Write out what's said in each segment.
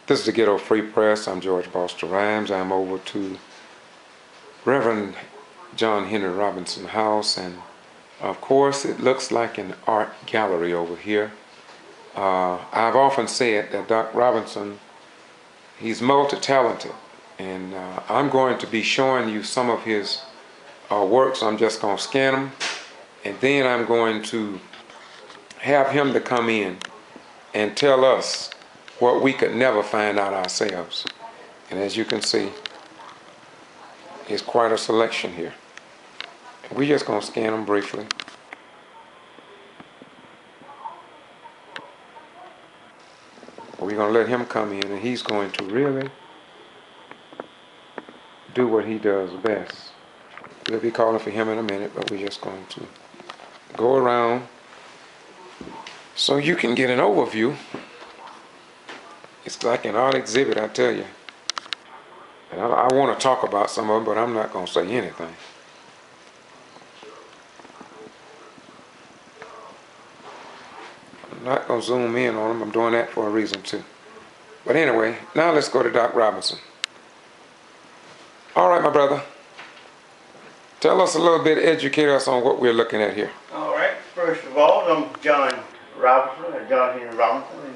This is the Ghetto Free Press. I'm George Buster Rhymes. I'm over to Reverend John Henry Robinson House, and of course it looks like an art gallery over here. I've often said that Doc Robinson, he's multi-talented, and I'm going to be showing you some of his works. I'm just going to scan them, and then I'm going to have him to come in and tell us what we could never find out ourselves. And as you can see, it's quite a selection here. We're just going to scan them briefly. We're going to let him come in, and he's going to really do what he does best. We'll be calling for him in a minute, but we're just going to go around so you can get an overview. It's like an art exhibit, I tell you. And I want to talk about some of them, but I'm not going to say anything. I'm not going to zoom in on them. I'm doing that for a reason, too. But anyway, now let's go to Doc Robinson. All right, my brother. Tell us a little bit, educate us on what we're looking at here. All right. First of all, I'm John Henry Robinson.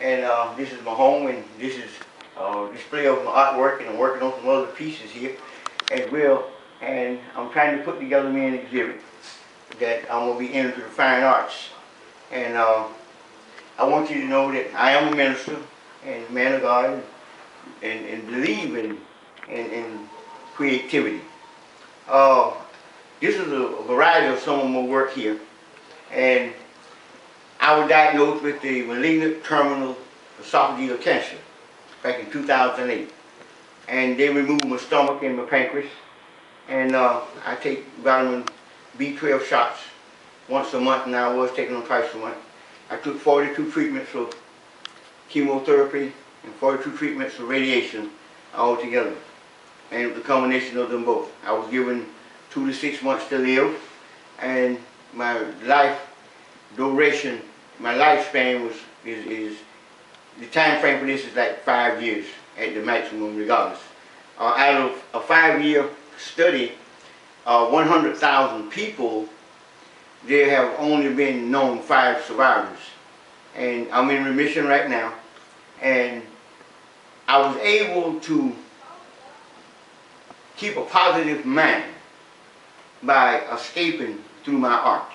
And this is my home, and this is a display of my artwork, and I'm working on some other pieces here as well. And I'm trying to put together me an exhibit that I'm going to be into the fine arts. And I want you to know that I am a minister and man of God, and believe in creativity. This is a variety of some of my work here. And I was diagnosed with the malignant terminal esophageal cancer back in 2008. And they removed my stomach and my pancreas. And I take vitamin B12 shots once a month, and I was taking them twice a month. I took 42 treatments of chemotherapy and 42 treatments of radiation altogether. And it was a combination of them both. I was given 2 to 6 months to live, and my life duration, my lifespan is the time frame for this is like 5 years at the maximum, regardless. Out of a 5-year study, 100,000 people, there have only been known 5 survivors. And I'm in remission right now, and I was able to keep a positive mind by escaping through my art.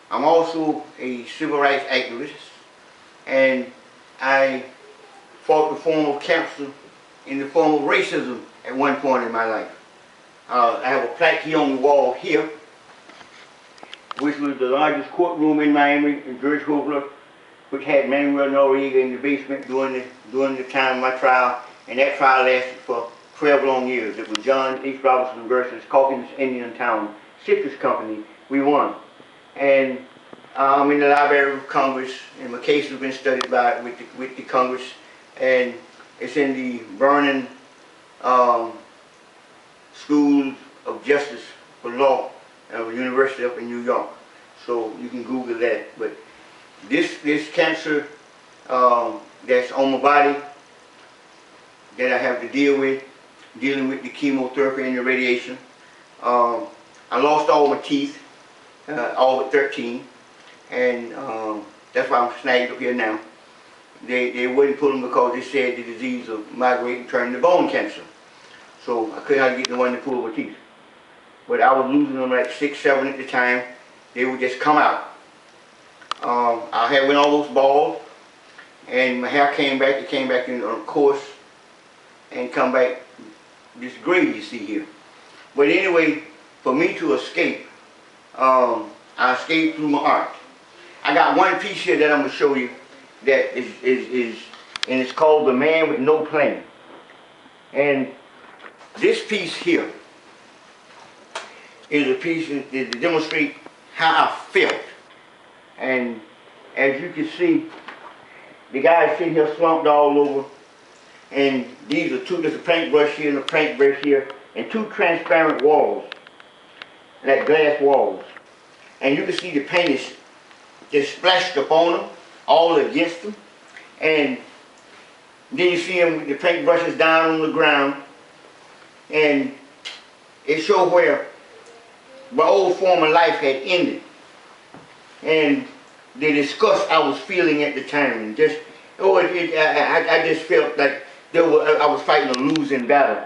I'm also a civil rights activist, and I fought the form of cancer in the form of racism at one point in my life. I have a plaque here on the wall here, which was the largest courtroom in Miami, in George Hobler, which had Manuel Noriega in the basement during the time of my trial, and that trial lasted for 12 long years. It was John H. Robinson versus Calkins Indian Town Citrus Company. We won. And I'm in the Library of Congress, and my case has been studied with the Congress, and it's in the Vernon School of Justice for Law at the University up in New York. So you can Google that. But this cancer that's on my body that I have to deal with, dealing with the chemotherapy and the radiation. I lost all my teeth, all but 13, and that's why I'm snagged up here now. They wouldn't pull them because they said the disease of migrate and turn to bone cancer. So I couldn't get the one to pull my teeth. But I was losing them like 6, 7 at the time. They would just come out. I had went all those balls, and my hair came back. It came back in on course, and come back this gray you see here. But anyway, for me to escape, I escaped through my art. I got one piece here that I'm going to show you that is and it's called The Man with No Plan. And this piece here is a piece to demonstrate how I felt. And as you can see, the guy's sitting here slumped all over. And these are there's a paintbrush here and a paintbrush here, and 2 transparent walls, like glass walls. And you can see the paint is just splashed upon them, all against them. And Then you see him with the paintbrushes down on the ground, and it showed where my old form of life had ended, and the disgust I was feeling at the time, and just I just felt like I was fighting a losing battle.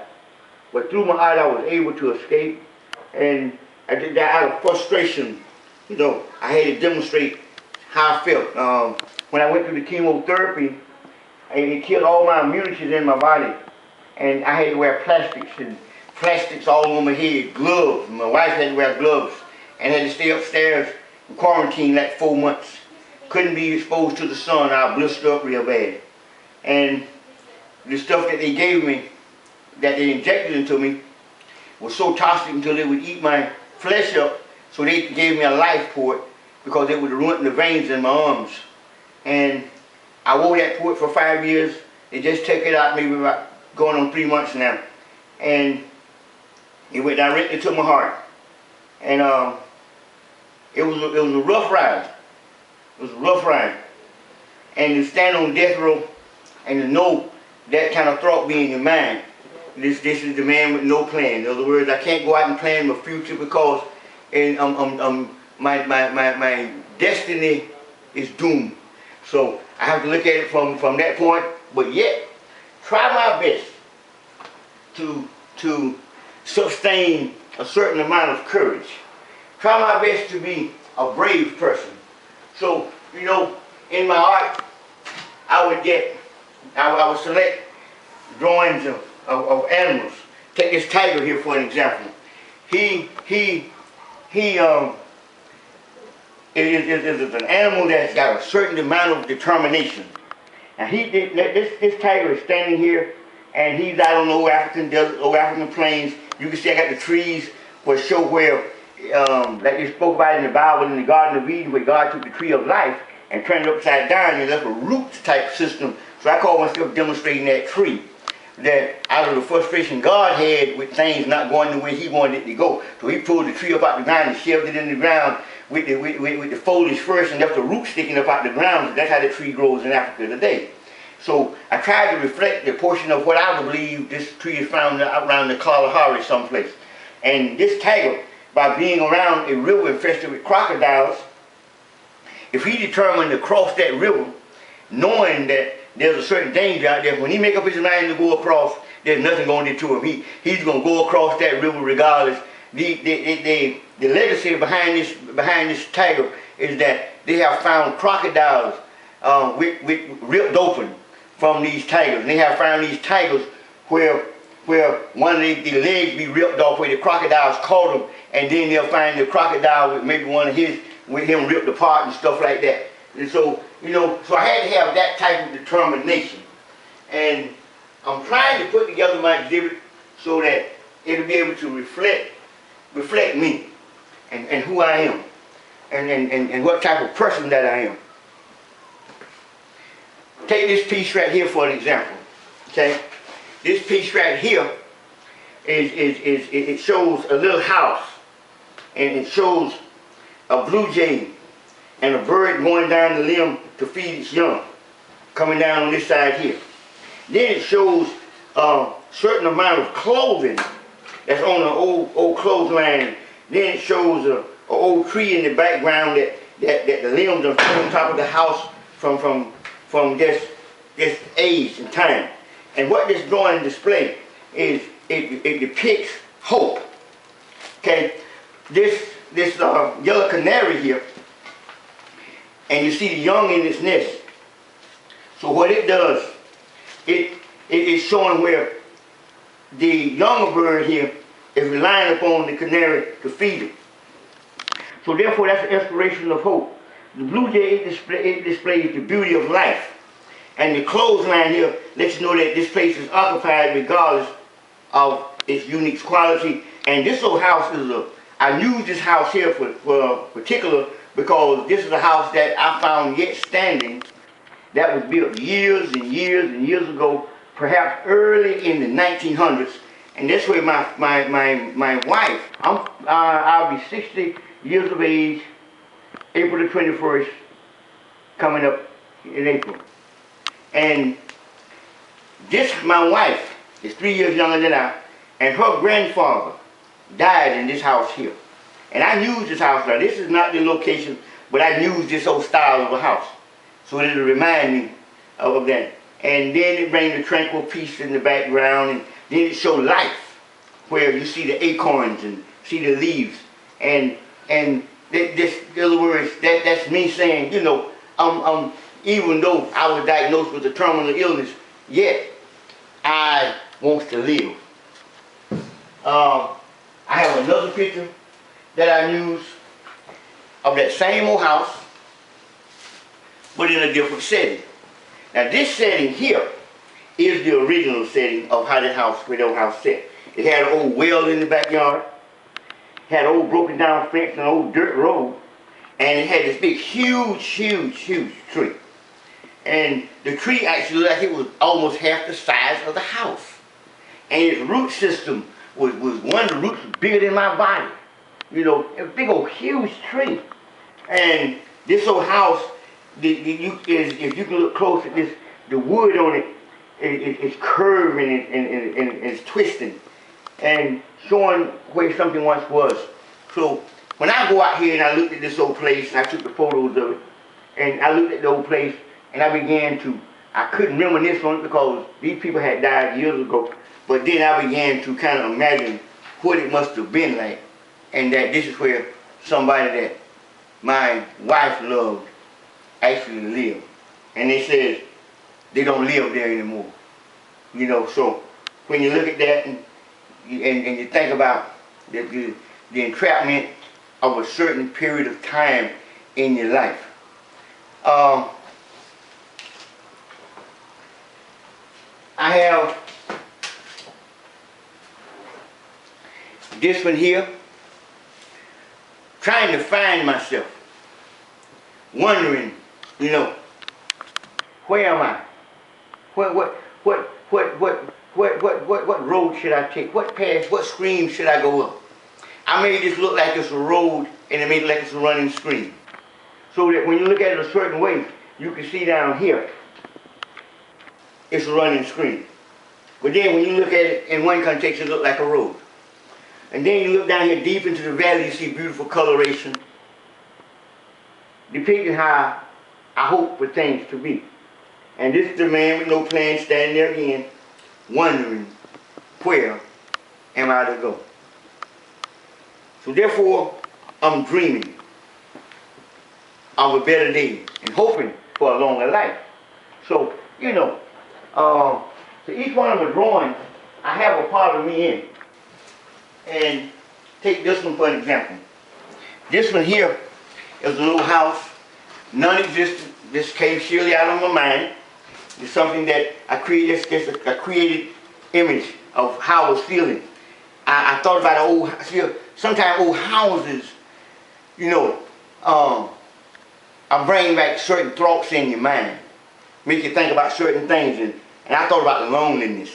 But through my art, I was able to escape, and I did that out of frustration. You know, I had to demonstrate how I felt. When I went through the chemotherapy, it killed all my immunities in my body, and I had to wear plastics all on my head, gloves. My wife had to wear gloves, and had to stay upstairs in quarantine like 4 months. Couldn't be exposed to the sun. I blistered up real bad, and the stuff that they gave me, that they injected into me, was so toxic until they would eat my flesh up. So they gave me a life port because it would ruin the veins in my arms. And I wore that port for 5 years. They just took it out maybe about going on 3 months now. And it went directly to my heart. And it was a rough ride. It was a rough ride. And to stand on death row and to know that kind of thought being in your mind, this is the man with no plan. In other words, I can't go out and plan my future because my destiny is doomed. So I have to look at it from that point, but yet try my best to sustain a certain amount of courage. Try my best to be a brave person. So, you know, in my art, I would select drawings of animals. Take this tiger here for an example. He is an animal that's got a certain amount of determination. And this tiger is standing here, and he's out on the old African desert, old African plains. You can see I got the trees for show where, like you spoke about in the Bible, in the Garden of Eden, where God took the tree of life and turned it upside down and left a roots type system. So I call myself demonstrating that tree. That out of the frustration God had with things not going the way he wanted it to go. So he pulled the tree up out the ground and shoved it in the ground with the foliage first and left the roots sticking up out the ground. That's how the tree grows in Africa today. So I tried to reflect the portion of what I believe this tree is found around the Kalahari someplace. And this tiger, by being around a river infested with crocodiles, if he determined to cross that river, knowing that there's a certain danger out there, when he make up his mind to go across, there's nothing going to deter him. He's going to go across that river regardless. The legacy behind this tiger is that they have found crocodiles with ripped open from these tigers. And they have found these tigers where one of the legs be ripped off, where the crocodiles caught them, and then they'll find the crocodile with maybe one of his, with him ripped apart and stuff like that. And so, you know, so I had to have that type of determination. And I'm trying to put together my exhibit so that it'll be able to reflect me and who I am and what type of person that I am. Take this piece right here for an example. Okay? This piece right here it shows a little house, and it shows a blue jay and a bird going down the limb to feed its young, coming down on this side here. Then it shows a certain amount of clothing that's on an old clothesline. Then it shows an old tree in the background that the limbs are on top of the house from this age and time. And what this drawing displays is it depicts hope. Okay, this yellow canary here, and you see the young in its nest. So what it does, it is showing where the younger bird here is relying upon the canary to feed it. So therefore, that's an inspiration of hope. The blue jay, it displays the beauty of life. And the clothesline here lets you know that this place is occupied regardless of its unique quality. And this old house is I use this house here for particular because this is a house that I found yet standing, that was built years and years and years ago, perhaps early in the 1900s. And that's where my wife, I'll be 60 years of age, April the 21st, coming up in April. And This, my wife, is 3 years younger than I, and her grandfather died in this house here. And I used this house now. This is not the location, but I used this old style of a house. So it'll remind me of that. And then it brings the tranquil peace in the background, and then it shows life, where you see the acorns and see the leaves. And this, in other words, that's me saying, you know, even though I was diagnosed with a terminal illness, yet I want to live. I have another picture that I use of that same old house, but in a different setting. Now this setting here is the original setting of how that house, where the old house set. It had an old well in the backyard, had an old broken down fence and an old dirt road, and it had this big, huge tree. And the tree actually looked like it was almost half the size of the house. And its root system was one of the roots bigger than my body. You know, a big old huge tree. And this old house, if you can look close at this, the wood on it, it's curving and it's twisting and showing where something once was. So when I go out here and I looked at this old place, and I took the photos of it, and I looked at the old place, and I began to, I couldn't reminisce on it because these people had died years ago, but then I began to kind of imagine what it must have been like, and that this is where somebody that my wife loved actually lived. And they said they don't live there anymore. You know, so when you look at that and you think about the entrapment of a certain period of time in your life. I have this one here, trying to find myself, wondering, you know, where am I? What road should I take? What path, what stream should I go up? I made this look like it's a road, and it made it like it's a running stream. So that when you look at it a certain way, you can see down here, it's a running stream. But then when you look at it in one context, it looks like a road. And then you look down here deep into the valley, you see beautiful coloration, depicting how I hope for things to be. And this is the man with no plan standing there again, wondering, where am I to go? So therefore, I'm dreaming of a better day and hoping for a longer life. So, you know, so each one of the drawings, I have a part of me in. And take this one for an example. This one here is a little house, non-existent. This came sheerly out of my mind. It's something that I created, a created image of how I was feeling. I thought about old, sometimes old houses, you know, I bring back certain thoughts in your mind, make you think about certain things, and I thought about the loneliness.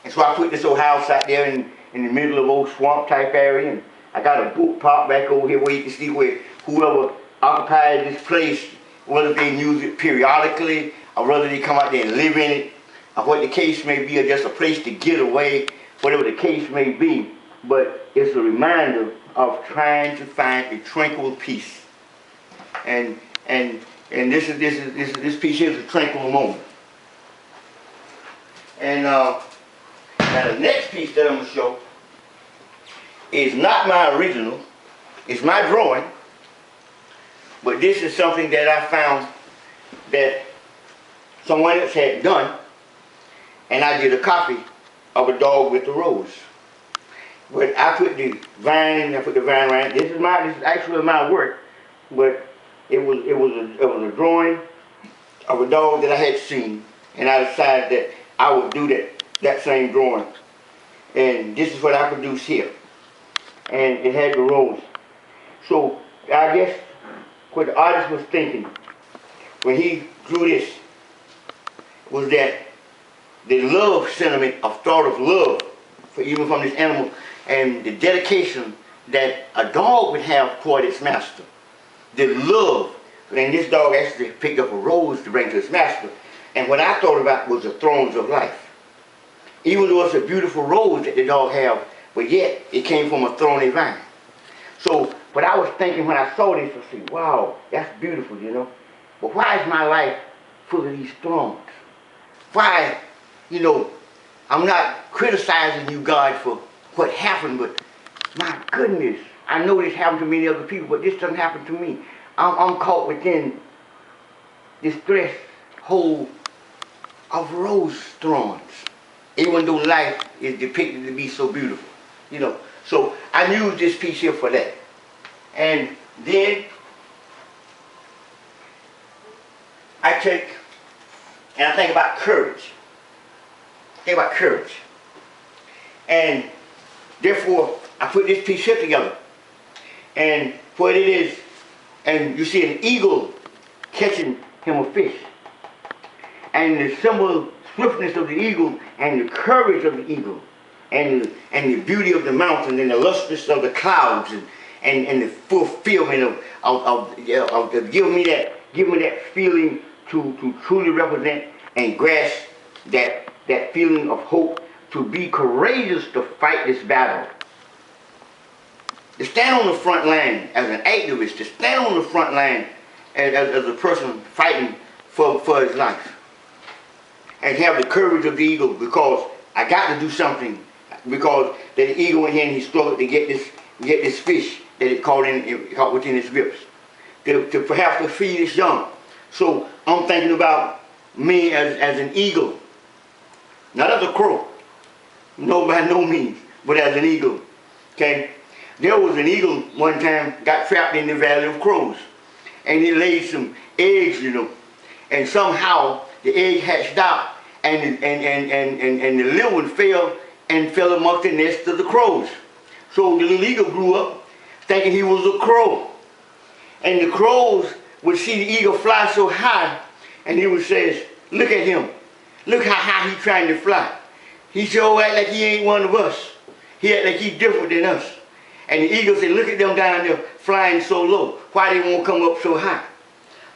And so I put this old house out there in the middle of old swamp type area, and I got a book park back over here where you can see where whoever occupied this place, whether they use it periodically, or whether they come out there and live in it, or what the case may be, or just a place to get away, whatever the case may be. But it's a reminder of trying to find a tranquil peace. And this piece here is a tranquil moment. And now the next piece that I'm going to show is not my original, it's my drawing, but this is something that I found that someone else had done, and I did a copy of a dog with the rose. But I put the vine right. This is actually my work, but it was a drawing of a dog that I had seen, and I decided that I would do that same drawing. And this is what I produced here. And it had the rose. So I guess what the artist was thinking when he drew this was that the love sentiment of thought of love, even from this animal, and the dedication that a dog would have toward its master. The love, and this dog actually picked up a rose to bring to its master. And what I thought about was the thrones of life. Even though it's a beautiful rose that the dog have, but yet it came from a thorny vine. So, but I was thinking when I saw this, I said, wow, that's beautiful, you know. But why is my life full of these thorns? Why, you know, I'm not criticizing you, God, for what happened, but my goodness, I know this happened to many other people, but this doesn't happen to me. I'm caught within this threshold of rose thorns, even though life is depicted to be so beautiful, you know. So I used this piece here for that. And then I take and I think about courage. Think about courage. And therefore, I put this piece here together. And what it is, and you see an eagle catching him a fish. And the symbol swiftness of the eagle and the courage of the eagle and the beauty of the mountain and the lustrous of the clouds and the fulfillment of giving me that feeling to truly represent and grasp that feeling of hope, to be courageous to fight this battle. To stand on the front line as an activist, to stand on the front line as a person fighting for his life. And have the courage of the eagle, because I got to do something, because the eagle went in and he struggled to get this fish that it caught within its grips, to perhaps to feed its young. So I'm thinking about me as an eagle, not as a crow, no, by no means, but as an eagle. Okay, there was an eagle one time got trapped in the Valley of Crows, and he laid some eggs, you know, and somehow the egg hatched out, and the little one fell amongst the nest of the crows. So the little eagle grew up thinking he was a crow, and the crows would see the eagle fly so high, and he would say, "Look at him, look how high he's trying to fly. He sure act like he ain't one of us. He act like he's different than us." And the eagle said, "Look at them down there flying so low. Why they won't come up so high?"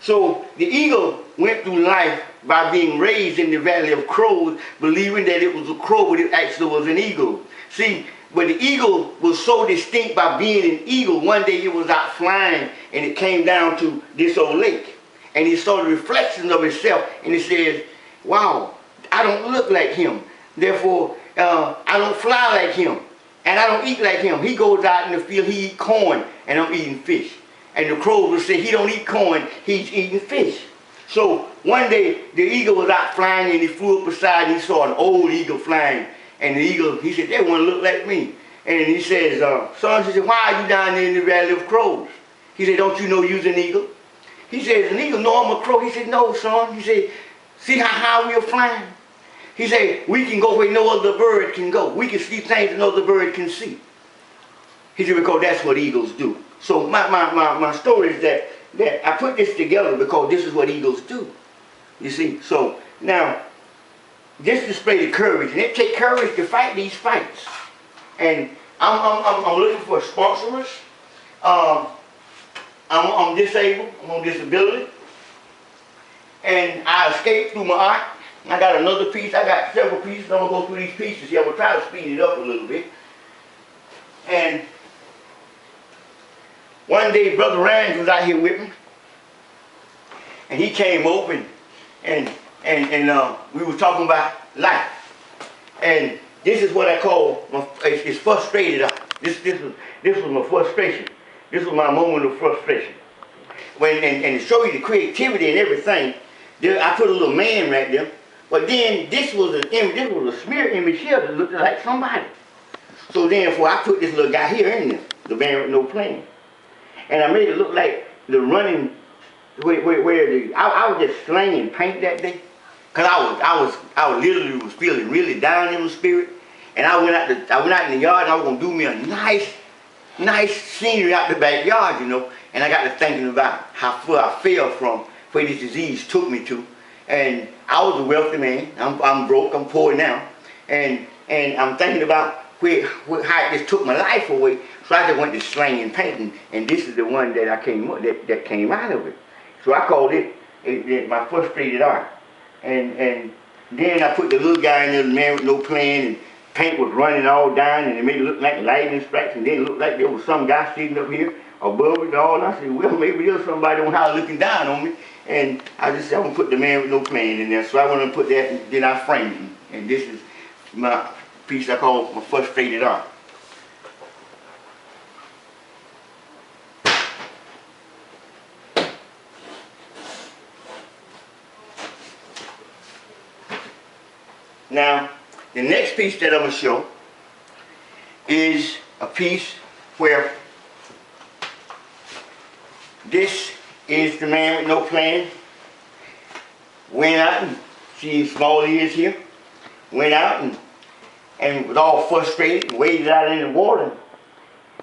So the eagle went through life by being raised in the Valley of Crows, believing that it was a crow, but it actually was an eagle. See, but the eagle was so distinct by being an eagle. One day it was out flying, and it came down to this old lake. And he saw the reflections of himself, and he says, "Wow, I don't look like him. Therefore, I don't fly like him. And I don't eat like him. He goes out in the field, he eats corn, and I'm eating fish." And the crows will say, "He don't eat corn, he's eating fish." So one day the eagle was out flying, and he flew up beside, and he saw an old eagle flying. And the eagle, he said, "That one look like me." And he says, "Son," he said, "why are you down there in the Valley of Crows?" He said, "Don't you know you're an eagle?" He says, "An eagle? No, I'm a crow." He said, "No, son." He said, "See how high we're flying?" He said, "We can go where no other bird can go. We can see things that no other bird can see." He said, "Because that's what eagles do." So my story is that I put this together because this is what eagles do. You see, so now this displayed the courage, and it takes courage to fight these fights. And I'm looking for sponsors. I'm disabled. I'm on disability, and I escaped through my art. I got another piece. I got several pieces. I'm gonna go through these pieces here. I'm gonna try to speed it up a little bit. And one day, Brother Rand was out here with me, and he came over and we were talking about life. And this is what I call it's frustrated art. This was my frustration. This was my moment of frustration. And to show you the creativity and everything, I put a little man right there. But then this was an image. This was a smear image here that looked like somebody. So therefore, I put this little guy here in there, the man with no plan. And I made it look like the running, I was just slanging paint that day. Cause I literally was feeling really down in my spirit. And I went out in the yard, and I was gonna do me a nice scenery out the backyard, you know. And I got to thinking about how far I fell from where this disease took me to. And I was a wealthy man. I'm broke, I'm poor now. And I'm thinking about how it just took my life away. So I just went to slanging painting, and this is the one that that came out of it. So I called it my frustrated art. and then I put the little guy in there, the man with no plan, and paint was running all down, and it made it look like lightning strikes, and then it looked like there was some guy sitting up here above it all. And I said, well, maybe there's somebody on how looking down on me. And I just said, I'm gonna put the man with no plan in there. So I went and put that, and then I framed it. And this is my piece I call my frustrated art. Now, the next piece that I'm going to show is a piece where this is the man with no plan. Went out and see his small ears here. Went out and was all frustrated and waded out in the water.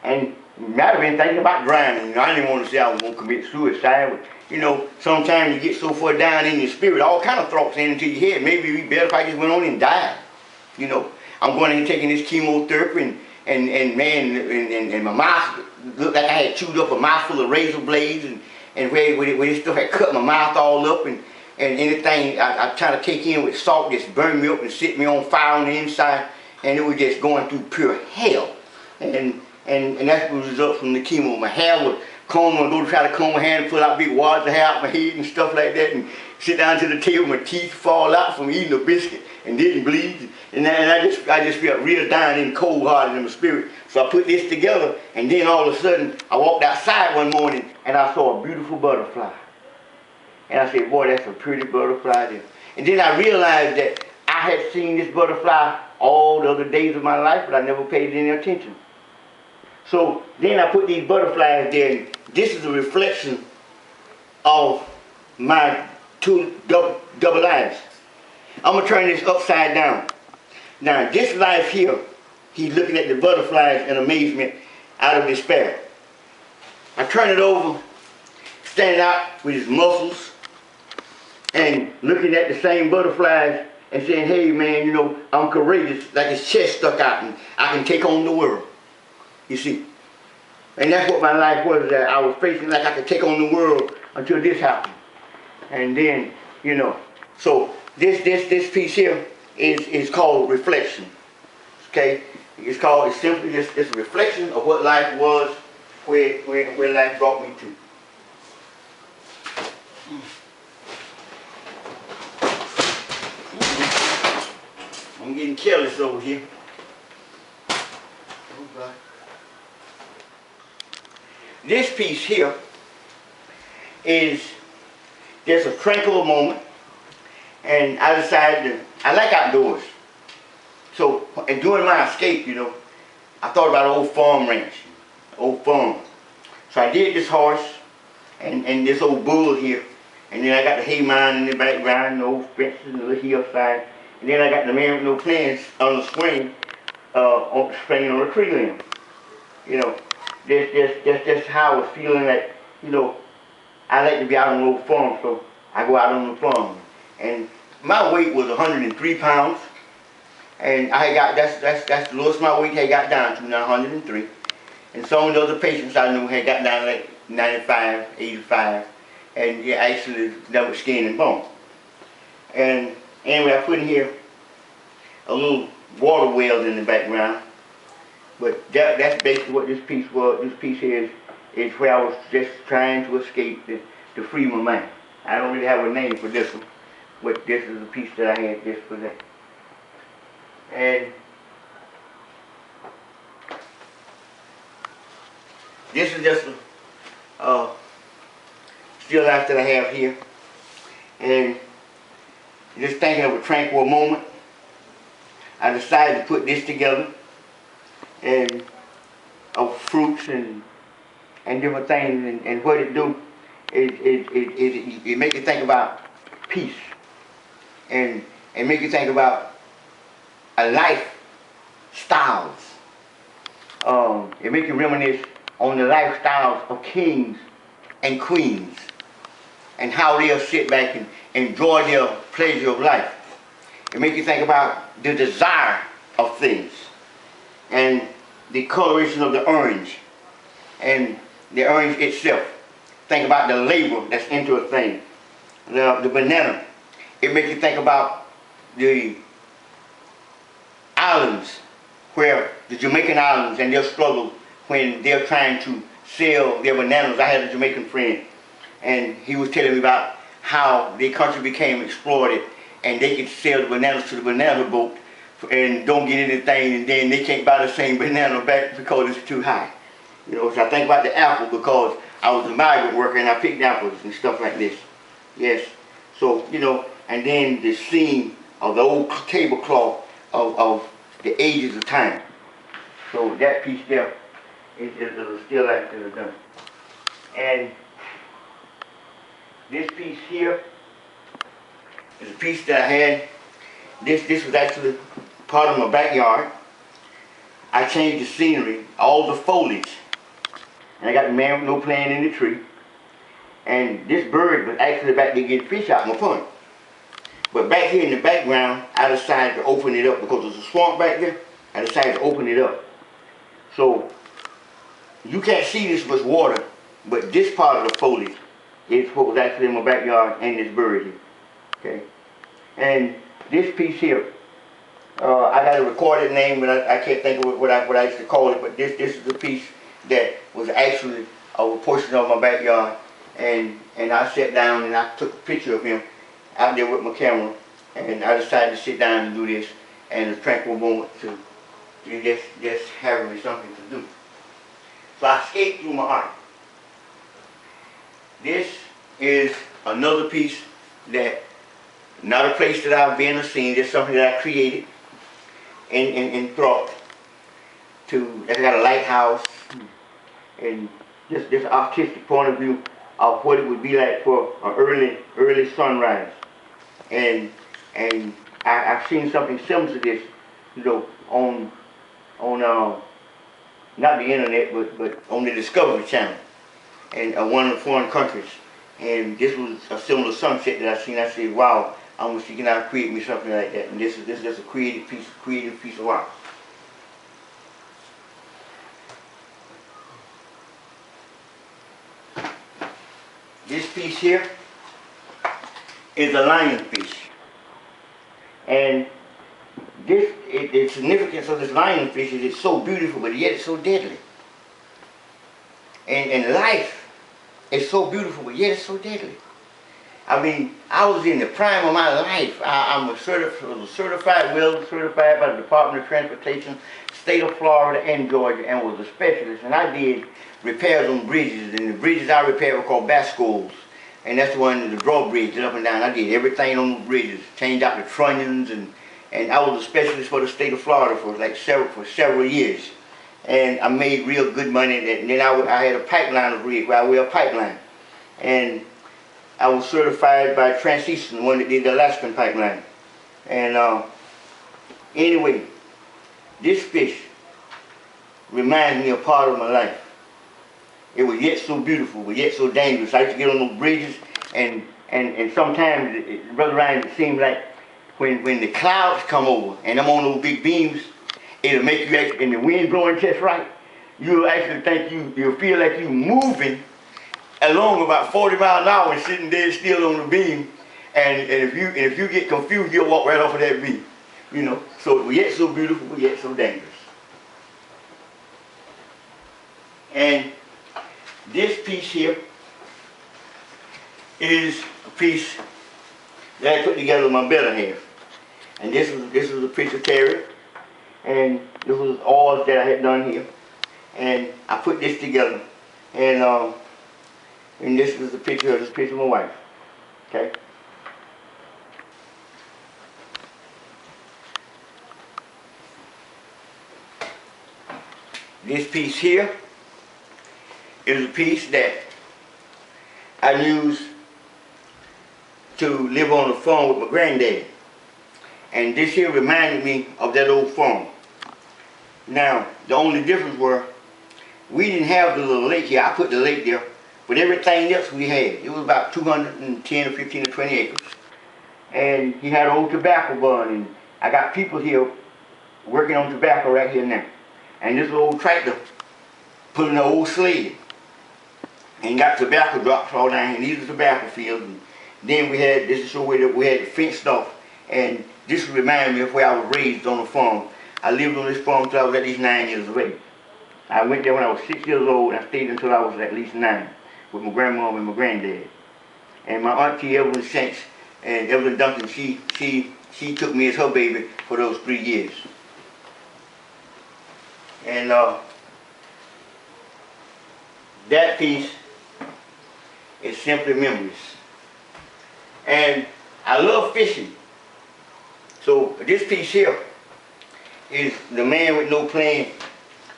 And might have been thinking about drowning. You know, I didn't want to say I was going to commit suicide. But, you know, sometimes you get so far down in your spirit, all kind of thoughts into your head. Maybe it'd be better if I just went on and died. You know, I'm going in and taking this chemotherapy, and my mouth looked like I had chewed up a mouthful of razor blades, and where this stuff had cut my mouth all up, and anything I try to take in with salt just burned me up and set me on fire on the inside, and it was just going through pure hell. And that's the result from the chemo. My hair would comb, I'd go to try to comb my hair and pull out big wads of hair out my head and stuff like that, and sit down to the table, my teeth fall out from eating a biscuit and didn't bleed. And I just felt real down and cold-hearted in my spirit. So I put this together, and then all of a sudden, I walked outside one morning, and I saw a beautiful butterfly. And I said, boy, that's a pretty butterfly there. And then I realized that I had seen this butterfly all the other days of my life, but I never paid any attention. So then I put these butterflies there, and this is a reflection of my two double lives. I'm going to turn this upside down. Now, this life here, he's looking at the butterflies in amazement out of despair. I turn it over, standing out with his muscles, and looking at the same butterflies and saying, hey man, you know, I'm courageous, like his chest stuck out, and I can take on the world. You see. And that's what my life was, that I was facing like I could take on the world until this happened. And then, you know, so this piece here is called reflection. Okay? It's simply just a reflection of what life was, where life brought me to. I'm getting careless over here. Oh God. This piece here is just a tranquil moment, and I decided I like outdoors. So, and during my escape, you know, I thought about an old farm ranch, old farm. So I did this horse and this old bull here, and then I got the hay mine in the background, the old fences and the little hillside, and then I got the man with no plans on the swing, swinging on a tree limb. You know, that's how I was feeling that, you know, I like to be out on the old farm, so I go out on the farm. And my weight was 103 pounds, and I got that's the lowest my weight had got down to, now 103. And some of the other patients I knew had got down like 95, 85, and yeah, actually that was skin and bone. And anyway, I put in here a little water well in the background, but that's basically what this piece was. This piece here is where I was just trying to escape to free my mind. I don't really have a name for this one, but this is a piece that I had just for that. And this is just a still life that I have here. And just thinking of a tranquil moment, I decided to put this together, and of fruits and different things, and what it do, it make you think about peace, and make you think about a lifestyles. It make you reminisce on the lifestyles of kings and queens, and how they'll sit back and enjoy their pleasure of life. It makes you think about the desire of things, and the coloration of the orange, and the orange itself. Think about the labor that's into a thing. The banana it makes you think about the islands, where the Jamaican islands and their struggle when they're trying to sell their bananas. I had a Jamaican friend, and he was telling me about how their country became exploited, and they could sell the bananas to the banana boat and don't get anything, and then they can't buy the same banana back because it's too high. You know, so I think about the apple because I was a migrant worker and I picked apples and stuff like this. Yes. So, you know, and then the scene of the old tablecloth of the ages of time. So that piece there is still actually done. And this piece here is a piece that I had. This was actually part of my backyard. I changed the scenery, all the foliage. And I got the man with no plant in the tree. And this bird was actually back there getting fish out of my pond. But back here in the background, I decided to open it up because there's a swamp back there. I decided to open it up. So you can't see this much water, but this part of the foliage is what was actually in my backyard and this bird here. Okay. And this piece here, I got a recorded name, but I can't think of what I used to call it. But this is the piece that was actually a portion of my backyard, and I sat down and I took a picture of him out there with my camera, and I decided to sit down and do this, and a tranquil moment to just having me something to do. So I escaped through my art. This is another piece that, not a place that I've been or seen, just something that I created in thought. I got a lighthouse, and just this artistic point of view of what it would be like for an early sunrise. And I've seen something similar to this, you know, on not the internet, but on the Discovery Channel, and one of the foreign countries. And this was a similar sunset that I seen. I said, wow, I'm gonna see, can I create me something like that? And this is just a creative piece of art. This piece here is a lion piece. And the significance of this lion fish is it's so beautiful, but yet it's so deadly. And life is so beautiful, but yet it's so deadly. I mean, I was in the prime of my life. I was a certified welder, certified by the Department of Transportation, state of Florida and Georgia, and was a specialist. And I did repairs on bridges, and the bridges I repaired were called basculars. And that's the one, the drawbridge, up and down. I did everything on the bridges, changed out the trunnions, and I was a specialist for the state of Florida for several years. And I made real good money. And then I had a pipeline rig where I weighed a pipeline. And I was certified by Transeastern, the one that did the Alaskan pipeline. And anyway, this fish reminds me of part of my life. It was yet so beautiful, but yet so dangerous. I used to get on those bridges, and sometimes, Brother Ryan, it seems like when the clouds come over and I'm on those big beams, it'll make you actually, and the wind blowing just right, you'll actually think you'll feel like you're moving along about 40 miles an hour and sitting dead still on the beam. And if you get confused, you'll walk right off of that beam. You know, so it was yet so beautiful, but yet so dangerous. And this piece here is a piece that I put together with my better half. And this was a piece of terry, and this was all that I had done here. And I put this together, and this was the picture of my wife. Okay. This piece here is a piece that I used to live on the farm with my granddad. And this here reminded me of that old farm. Now, the only difference were, we didn't have the little lake here. I put the lake there, but everything else we had. It was about 210 or 15 or 20 acres. And he had an old tobacco barn, and I got people here working on tobacco right here now. And this old tractor pulling an old sled, and got tobacco drops all down here. These are tobacco fields, Then we had, this is where we had it fenced off. And this reminded me of where I was raised on the farm. I lived on this farm until I was at least 9 years of age. I went there when I was 6 years old, and I stayed until I was at least 9 with my grandmom and my granddad. And my auntie Evelyn Shanks and Evelyn Duncan, she took me as her baby for those 3 years. And that piece is simply memories. And I love fishing. So this piece here is the man with no plan.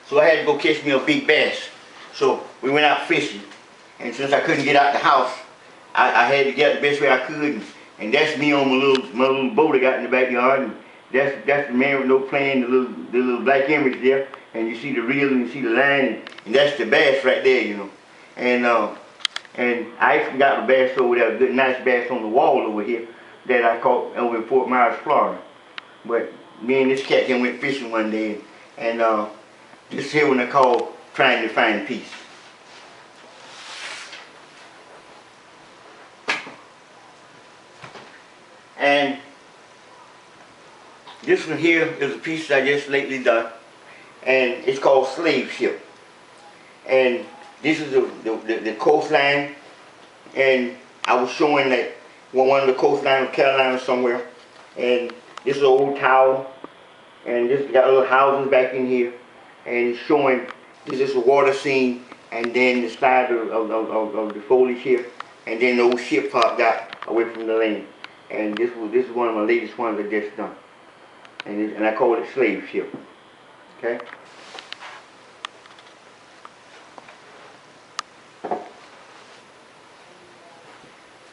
So I had to go catch me a big bass. So we went out fishing. And since I couldn't get out the house, I had to get the best way I could. And that's me on my little boat I got in the backyard. And that's the man with no plan, the little black image there. And you see the reel and you see the line. And that's the bass right there, you know. And I actually got a bass over there, a good nice bass on the wall over here that I caught over in Fort Myers, Florida. But me and this cat went fishing one day, and this here when I call trying to find peace. And this one here is a piece I just lately done, and it's called Slave Ship. And this is the coastline, and I was showing that one of the coastline of Carolina somewhere, and this is an old tower, and this got little houses back in here, and it's showing this is a water scene, and then the side of the foliage here, and then the old ship parked out away from the land. And this is one of my latest ones I just done, and I call it Slave Ship. Okay.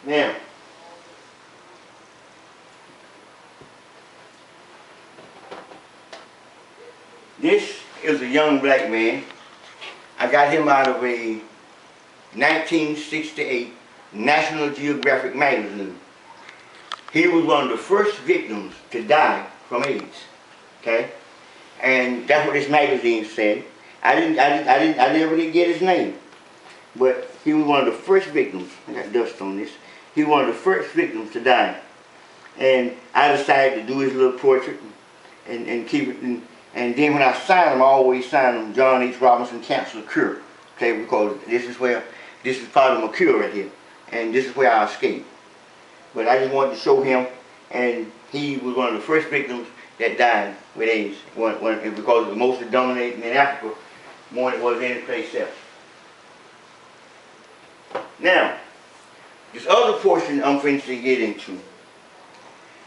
Now, this is a young black man. I got him out of a 1968 National Geographic magazine. He was one of the first victims to die from AIDS. Okay, and that's what this magazine said. I never did get his name, but he was one of the first victims. I got dust on this. He was one of the first victims to die. And I decided to do his little portrait and keep it. And then when I sign him, I always sign him John H. Robinson Cancer Cure. Okay, because this is part of my cure right here. And this is where I escaped. But I just wanted to show him, and he was one of the first victims that died with AIDS. Because it was mostly dominating in Africa more than it was any place else. Now, this other portion I'm finished to get into.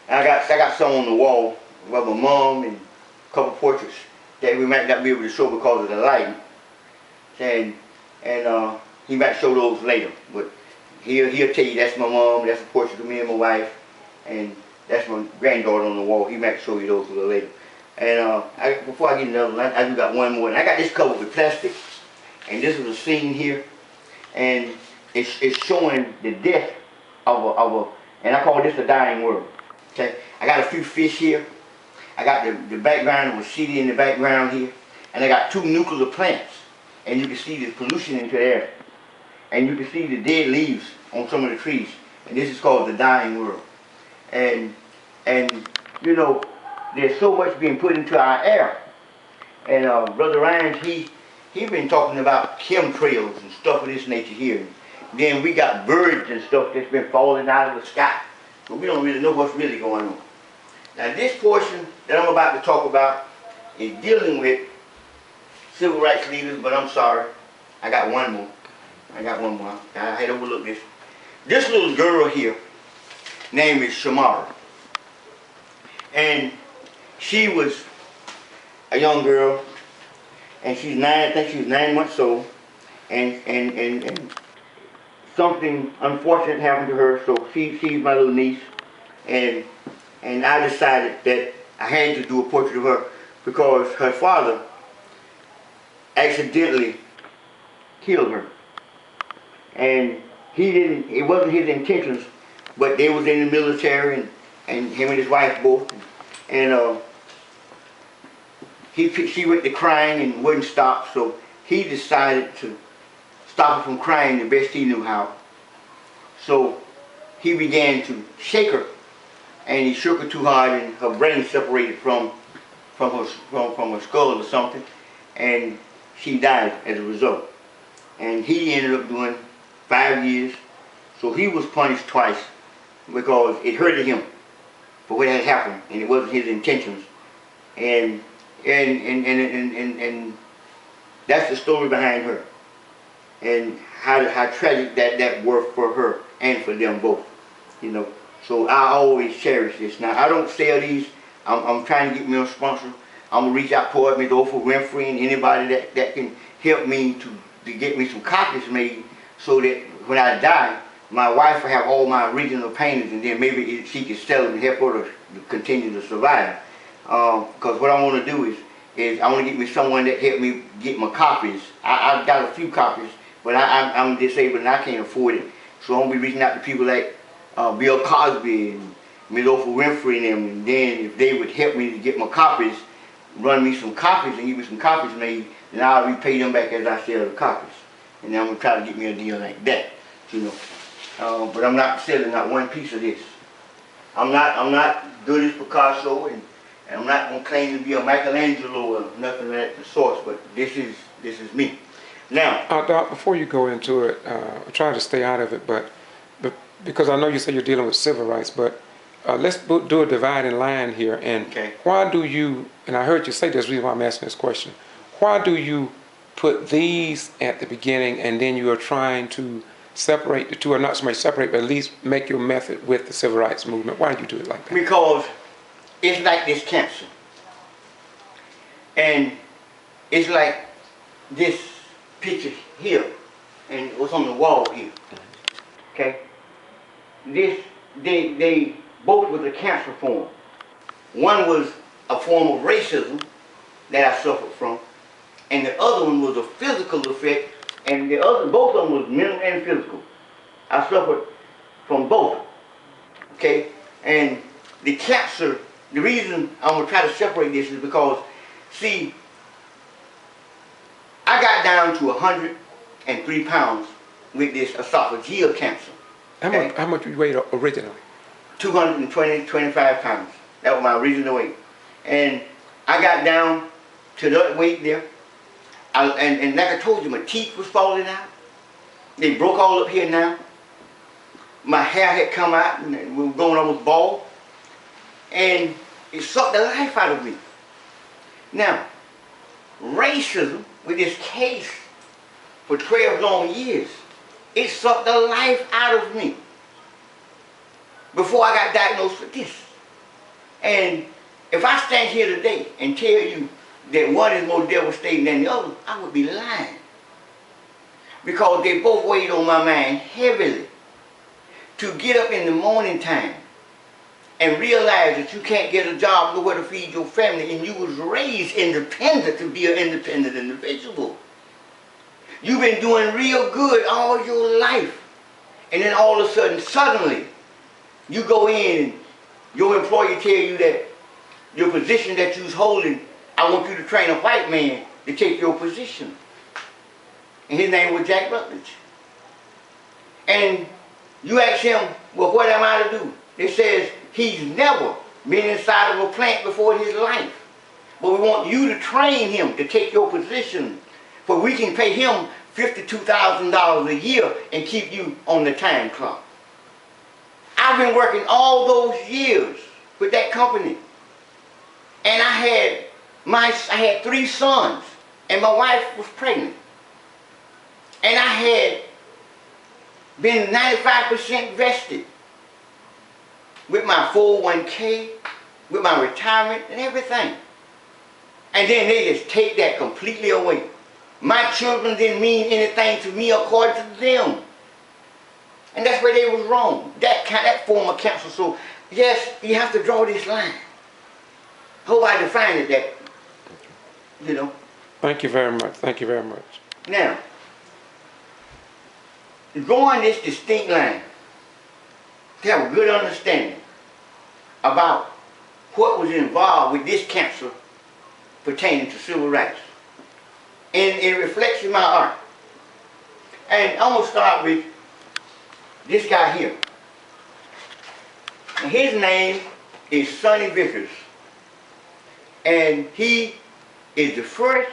I got some on the wall of my mom and a couple portraits that we might not be able to show because of the lighting. And he might show those later. But he'll tell you that's my mom, that's a portrait of me and my wife, and that's my granddaughter on the wall. He might show you those a little later. And before I get another one, I do got one more. And I got this covered with plastic. And this is a scene here. And it's showing the death of a, and I call this a dying world. Okay, I got a few fish here. I got the background of a city in the background here, and I got 2 nuclear plants, and you can see the pollution into the air, and you can see the dead leaves on some of the trees, and this is called the dying world. And you know, there's so much being put into our air, and Brother Rhymes, he's been talking about chemtrails and stuff of this nature here. Then we got birds and stuff that's been falling out of the sky. But we don't really know what's really going on. Now this portion that I'm about to talk about is dealing with civil rights leaders, but I'm sorry. I got one more. I had overlooked this. This little girl here, name is G.B.R. And she was a young girl, and she's 9, I think she was 9 months old, and something unfortunate happened to her, so she's my little niece, and I decided that I had to do a portrait of her because her father accidentally killed her. And it wasn't his intentions, but they was in the military, and him and his wife both, and she went to crying and wouldn't stop, so he decided to stop her from crying the best he knew how. So he began to shake her, and he shook her too hard, and her brain separated from her skull or something, and she died as a result. And he ended up doing 5 years, so he was punished twice because it hurted him for what had happened, and it wasn't his intentions. And that's the story behind her, and how tragic that were for her and for them both, you know. So I always cherish this. Now I don't sell these. I'm trying to get me a sponsor. I'm gonna reach out toward Ms. Oprah Winfrey and anybody that can help me to get me some copies made, so that when I die, my wife will have all my original paintings, and then maybe she can sell them and help her to continue to survive. Because what I want to do is I want to get me someone that help me get my copies. I've got a few copies, but I'm disabled and I can't afford it. So I'm going to be reaching out to people like Bill Cosby and Ms. Oprah Winfrey and them, and then if they would help me to get my copies, run me some copies and give me some copies made, then I'll repay them back as I sell the copies. And then I'm going to try to get me a deal like that, you know. But I'm not selling not one piece of this. I'm not good as Picasso, and I'm not going to claim to be a Michelangelo or nothing of that sort, but this is me. Now, Doc, before you go into it, I try to stay out of it, but because I know you say you're dealing with civil rights, but let's do a dividing line here. And okay. Why do you, and I heard you say this, reason why I'm asking this question, why do you put these at the beginning and then you are trying to separate the two, or not so much separate, but at least make your method with the civil rights movement? Why do you do it like that? Because it's like this cancer. And it's like this picture here, and what's on the wall here. Okay? They both was a cancer form. One was a form of racism that I suffered from, and the other one was a physical effect, and both of them was mental and physical. I suffered from both. Okay? And the cancer, the reason I'm going to try to separate this is because, see, I got down to 103 pounds with this esophageal cancer. Okay? How much you weighed originally? 25 pounds. That was my original weight. And I got down to that weight there. And like I told you, my teeth was falling out. They broke all up here now. My hair had come out and we were going almost bald. And it sucked the life out of me. Now, racism with this case for 12 long years, it sucked the life out of me before I got diagnosed with this. And if I stand here today and tell you that one is more devastating than the other, I would be lying. Because they both weighed on my mind heavily. To get up in the morning time and realize that you can't get a job nowhere to feed your family, and you was raised independent to be an independent individual. You've been doing real good all your life. And then all of a sudden, suddenly, you go in and your employer tell you that your position that you was holding, I want you to train a white man to take your position. And his name was Jack Rutledge. And you ask him, well, what am I to do? It says he's never been inside of a plant before in his life. But we want you to train him to take your position, for we can pay him $52,000 a year and keep you on the time clock. I've been working all those years with that company. And I had 3 sons, and my wife was pregnant. And I had been 95% vested with my 401k, with my retirement and everything. And then they just take that completely away. My children didn't mean anything to me according to them. And that's where they was wrong. That form of cancer. So yes, you have to draw this line. Hope I defined it that, you know. Thank you very much. Thank you very much. Now, drawing this distinct line to have a good understanding about what was involved with this cancer pertaining to civil rights. And it reflects in my art. And I'm going to start with this guy here. And his name is Sonny Vickers. And he is the first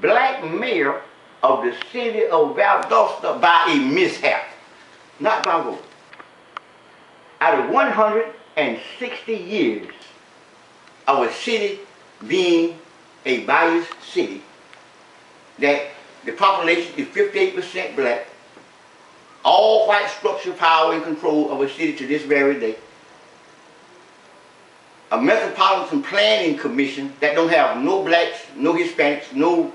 black mayor of the city of Valdosta by a mishap, not by vote. Out of 160 years of a city being a biased city, that the population is 58% black, all white structure, power, and control of a city to this very day, a metropolitan planning commission that don't have no blacks, no Hispanics, no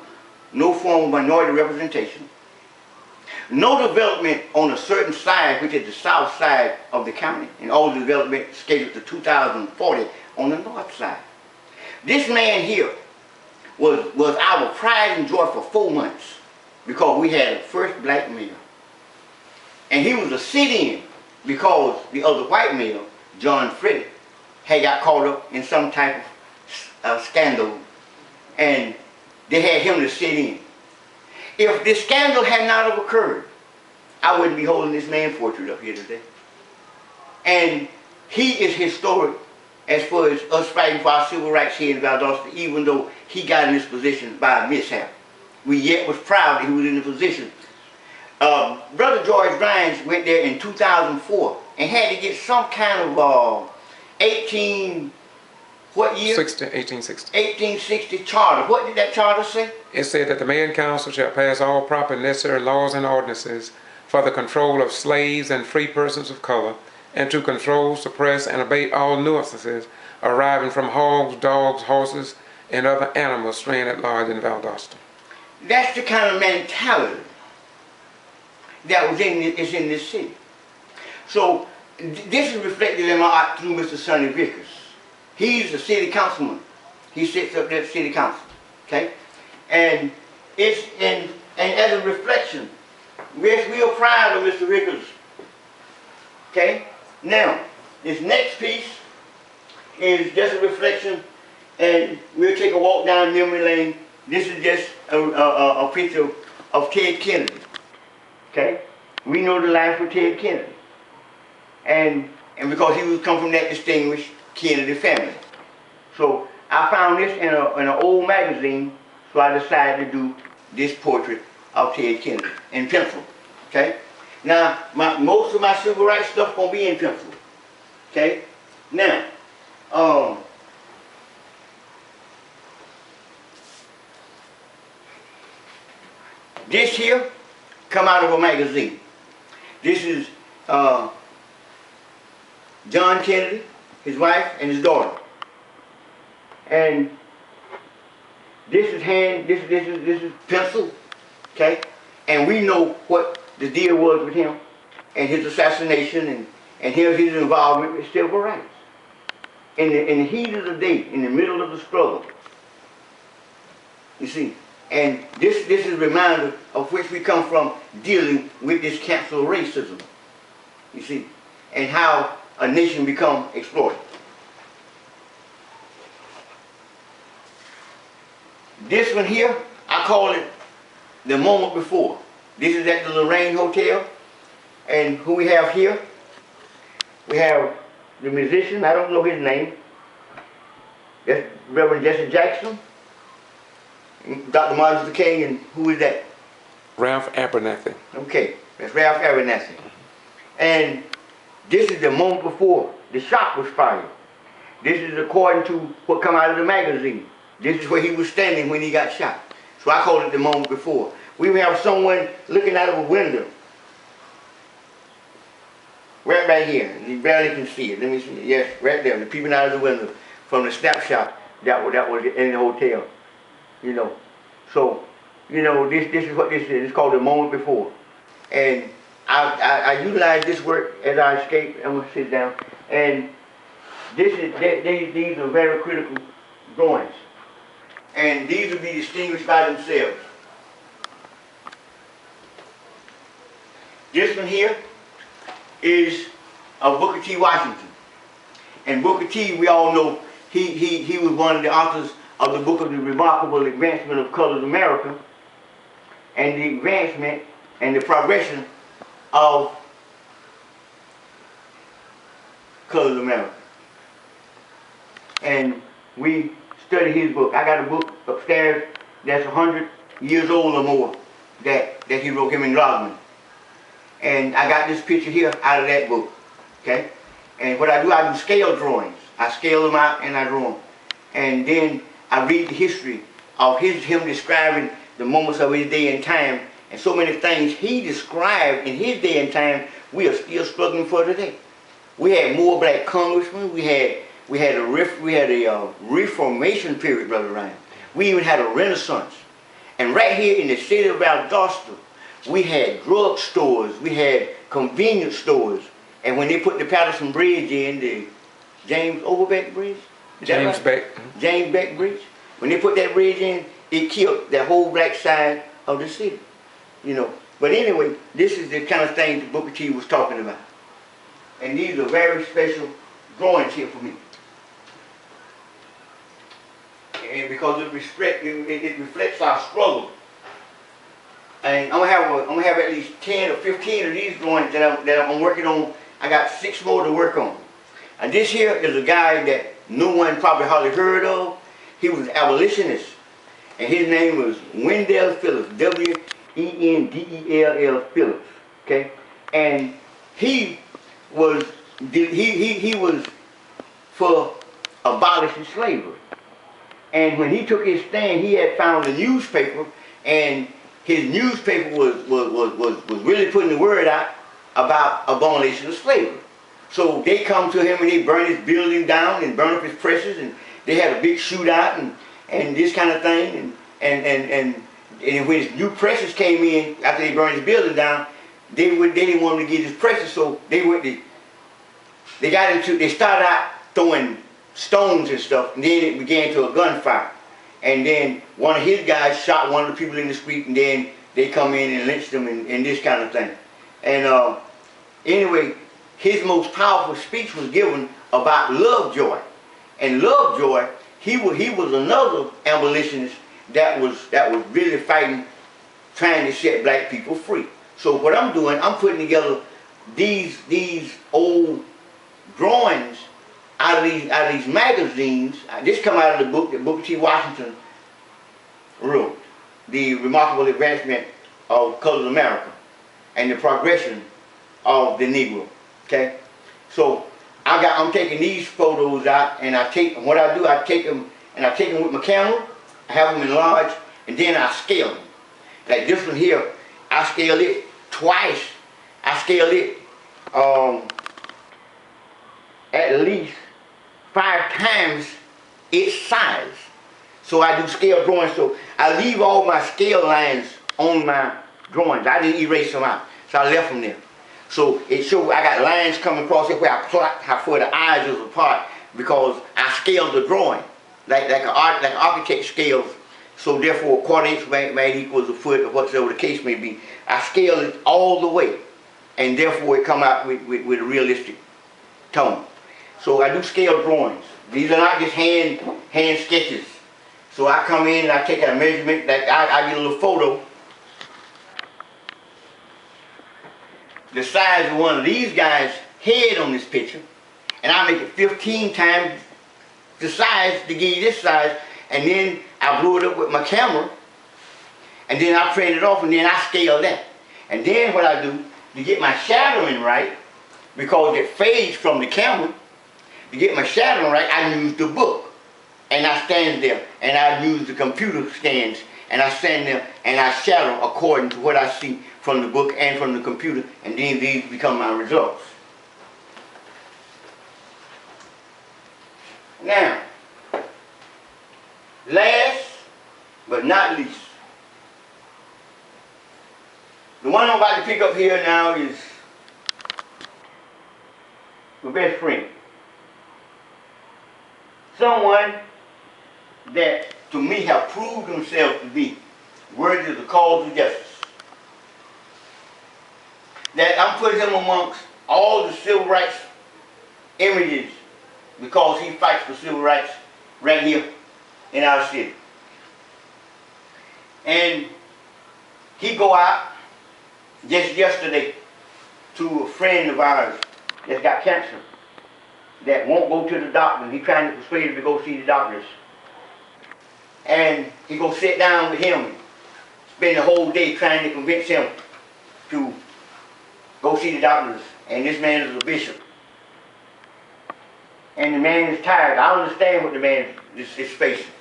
form of minority representation, no development on a certain side, which is the south side of the county, and all the development scheduled to 2040 on the north side. This man here was our pride and joy for 4 months because we had a first black mayor. And he was a sit-in because the other white mayor, John Freddie, had got caught up in some type of scandal, and they had him to sit in. If this scandal had not have occurred, I wouldn't be holding this man portrait up here today. And he is historic as far as us fighting for our civil rights here in Valdosta, even though he got in this position by a mishap. We yet was proud that he was in the position. Brother George Grimes went there in 2004 and had to get some kind of 1860 charter. What did that charter say? It said that the mayor and council shall pass all proper and necessary laws and ordinances for the control of slaves and free persons of color, and to control, suppress, and abate all nuisances arising from hogs, dogs, horses, and other animals straying at large in Valdosta. That's the kind of mentality that was in this city. So this is reflected in my art through Mr. Sonny Vickers. He's a city councilman. He sits up there at city council. Okay? And it's and as a reflection, we are proud of Mr. Vickers. Okay? Now, this next piece is just a reflection, and we'll take a walk down memory lane. This is just a picture of Ted Kennedy. Okay? We know the life of Ted Kennedy. And because he was come from that distinguished Kennedy family. So I found this in an old magazine, so I decided to do this portrait of Ted Kennedy in pencil. Okay? Now, most of my civil rights stuff gonna be in pencil. Okay? Now, this here come out of a magazine. This is John Kennedy, his wife, and his daughter. And this is this is pencil, okay? And we know what the deal was with him and his assassination and his involvement with civil rights. In the heat of the day, in the middle of the struggle. You see, and this is a reminder of which we come from dealing with this cancel racism. You see, and how a nation become exploited. This one here, I call it the moment before. This is at the Lorraine Hotel, and who we have here? We have the musician, I don't know his name. That's Reverend Jesse Jackson, Dr. Martin Luther King, and who is that? Ralph Abernathy. Okay, that's Ralph Abernathy. And this is the moment before the shot was fired. This is according to what come out of the magazine. This is where he was standing when he got shot. So I call it the moment before. We have someone looking out of a window. Right here. You barely can see it. Let me see it. Yes, right there. The peeping out of the window from the snapshot that was in the hotel. You know. So, you know, this is what this is. It's called the moment before. And I utilize this work as I escape. I'm going to sit down. And these are very critical drawings. And these will be distinguished by themselves. This one here is of Booker T. Washington. And Booker T, we all know, he was one of the authors of the book of the Remarkable Advancement of Colored America, and the advancement and the progression of Colors of America. And we studied his book. I got a book upstairs that's 100 years old or more that he wrote, him and Rodman. And I got this picture here out of that book, okay? And what I do scale drawings. I scale them out and I draw them. And then I read the history of him describing the moments of his day and time, and so many things he described in his day and time we are still struggling for today. We had more black congressmen. We had a Reformation period, Brother Ryan. We even had a Renaissance. And right here in the city of Valdosta, we had drug stores, we had convenience stores. And when they put the Patterson Bridge in, the James Overbeck Bridge? James Beck. James Beck Bridge. When they put that bridge in, it killed that whole black side of the city. You know. But anyway, this is the kind of thing that Booker T was talking about. And these are very special drawings here for me. And because it reflects our struggle. And I'm gonna have at least 10 or 15 of these drawings that I'm working on. I got 6 more to work on. And this here is a guy that no one probably hardly heard of. He was an abolitionist. And his name was Wendell Phillips, W-E-N-D-E-L-L Phillips. Okay? And he was for abolishing slavery. And when he took his stand, he had found a newspaper, and his newspaper was really putting the word out about abolition of slavery. So they come to him and they burn his building down and burn up his presses, and they had a big shootout and this kind of thing. And when his new presses came in after they burned his building down, they didn't want to get his presses, so they started out throwing stones and stuff, and then it began to a gunfire. And then one of his guys shot one of the people in the street, and then they come in and lynched them and this kind of thing. And anyway, his most powerful speech was given about Lovejoy. And Lovejoy, he was another abolitionist that was really fighting, trying to set black people free. So what I'm doing, I'm putting together these old drawings out of these magazines. This come out of the book that Booker T. Washington wrote, The Remarkable Advancement of Colors of America and the Progression of the Negro. Okay, so I'm taking these photos out, and I take them with my camera. I have them enlarged, and then I scale them. Like this one here, I scale it twice. I scale it at least 5 times its size. So I do scale drawings. So I leave all my scale lines on my drawings. I didn't erase them out, so I left them there. So it shows I got lines coming across here where I plot how far the eyes is apart, because I scaled the drawing like an architect scales. So therefore, a quarter inch might equals a foot, or whatever the case may be. I scale it all the way, and therefore it come out with a realistic tone. So I do scale drawings. These are not just hand sketches. So I come in and I take a measurement. Like I get a little photo. The size of one of these guys' head on this picture, and I make it 15 times the size to give you this size, and then I blew it up with my camera, and then I print it off, and then I scale that. And then what I do, to get my shadowing right, because it fades from the camera, to get my shadowing right, I use the book. And I stand there, and I use the computer scans, and I stand there, and I shadow according to what I see from the book and from the computer, and then these become my results. Now, last but not least, the one I'm about to pick up here now is my best friend. Someone that to me have proved himself to be worthy of the cause of justice. That I'm putting him amongst all the civil rights images because he fights for civil rights right here in our city. And he go out just yesterday to a friend of ours that's got cancer. that won't go to the doctor. He's trying to persuade him to go see the doctors. And he go sit down with him, spend the whole day trying to convince him to go see the doctors. And this man is a bishop. And the man is tired. I understand what the man is facing.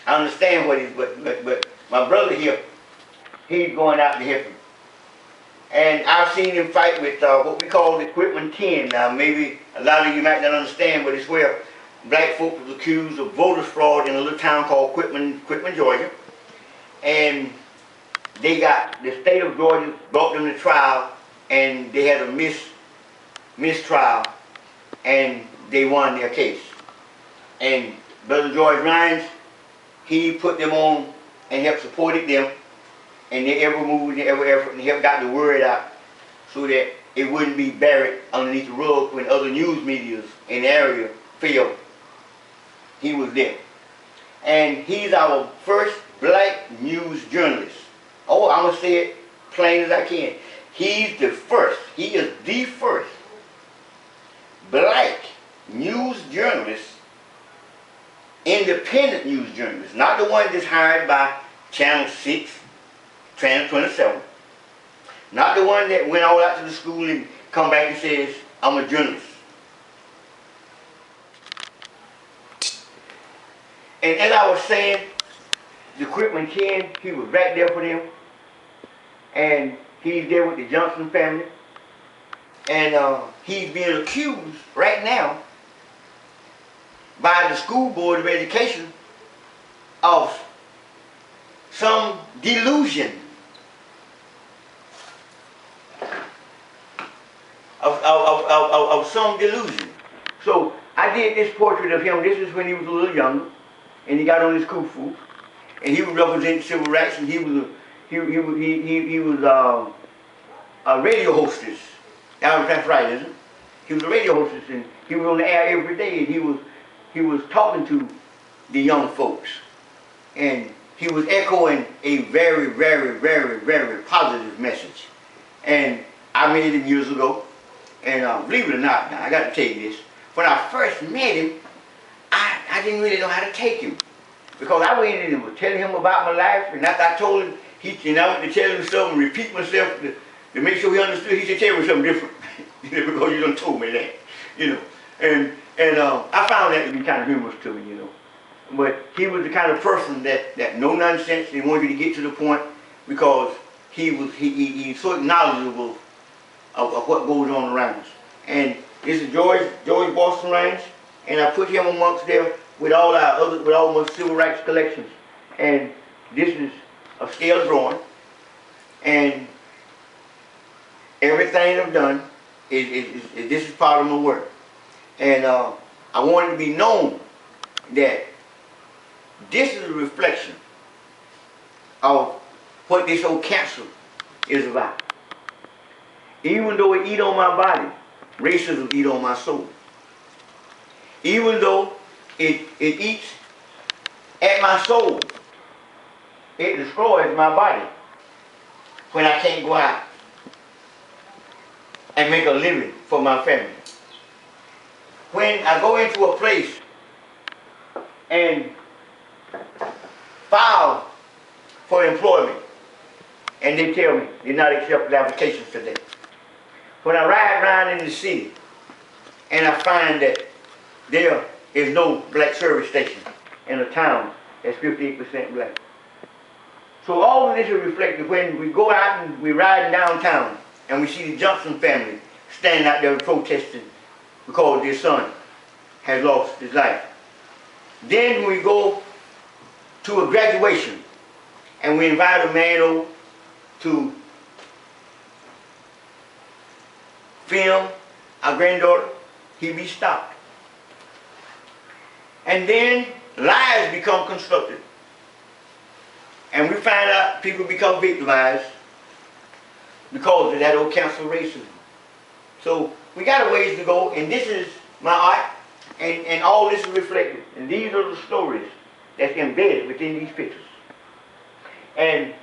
I understand what he's, but my brother here, he's going out to help him. And I've seen him fight with what we call Equipment 10. Now, maybe a lot of you might not understand, but it's where black folk was accused of voter fraud in a little town called Quitman, Georgia. And they got, the state of Georgia brought them to trial, and they had a mistrial, and they won their case. And Brother George Rhines, he put them on and helped supported them, and they ever moved, they ever effort, and helped got the word out so that it wouldn't be buried underneath the rug when other news medias in the area failed. He was there. And he's our first black news journalist. Oh, I'm going to say it plain as I can. He's the first, he is the first black news journalist, independent news journalist, not the one that's hired by Channel 6, Channel 27, not the one that went all out to the school and come back and says, I'm a journalist. And as I was saying, the Equipment 10, he was right there for them, and he's there with the Johnson family, and he's being accused right now by the school board of education of some delusion, of some delusion. So I did this portrait of him. This is when he was a little younger, and he got on his kufu, and he was representing civil rights, and he was a radio hostess. That's right, isn't it? He was a radio hostess, and he was on the air every day, and he was talking to the young folks, and he was echoing a very, very, very, very positive message. And I met him years ago, and believe it or not, now I got to tell you this. When I first met him, I didn't really know how to take him, because I went in and was telling him about my life, and after I told him, I went to tell him something and repeat myself to make sure he understood. He said, "Tell me something different," because you done told me that, And I found that to be kind of humorous to me, But he was the kind of person that no nonsense. He wanted you to get to the point, because he's so knowledgeable of what goes on around us. And this is George Boston Rhines, and I put him amongst there with all my civil rights collections. And this is a scale drawing, and everything I've done is this is part of my work. And I want it to be known that this is a reflection of what this old cancer is about. Even though it eat on my body, racism eat on my soul. Even though it eats at my soul, it destroys my body when I can't go out and make a living for my family. When I go into a place and file for employment, and they tell me they're not accepting applications today. When I ride around in the city and I find that there is no black service station in a town that's 58% black. So all of this is reflected when we go out and we ride downtown and we see the Johnson family standing out there protesting because their son has lost his life. Then we go to a graduation and we invite a man over to film our granddaughter, he be stopped. And then lies become constructed. And we find out people become victimized because of that old cancel racism. So we got a ways to go, and this is my art, and all this is reflected. And these are the stories that's embedded within these pictures. And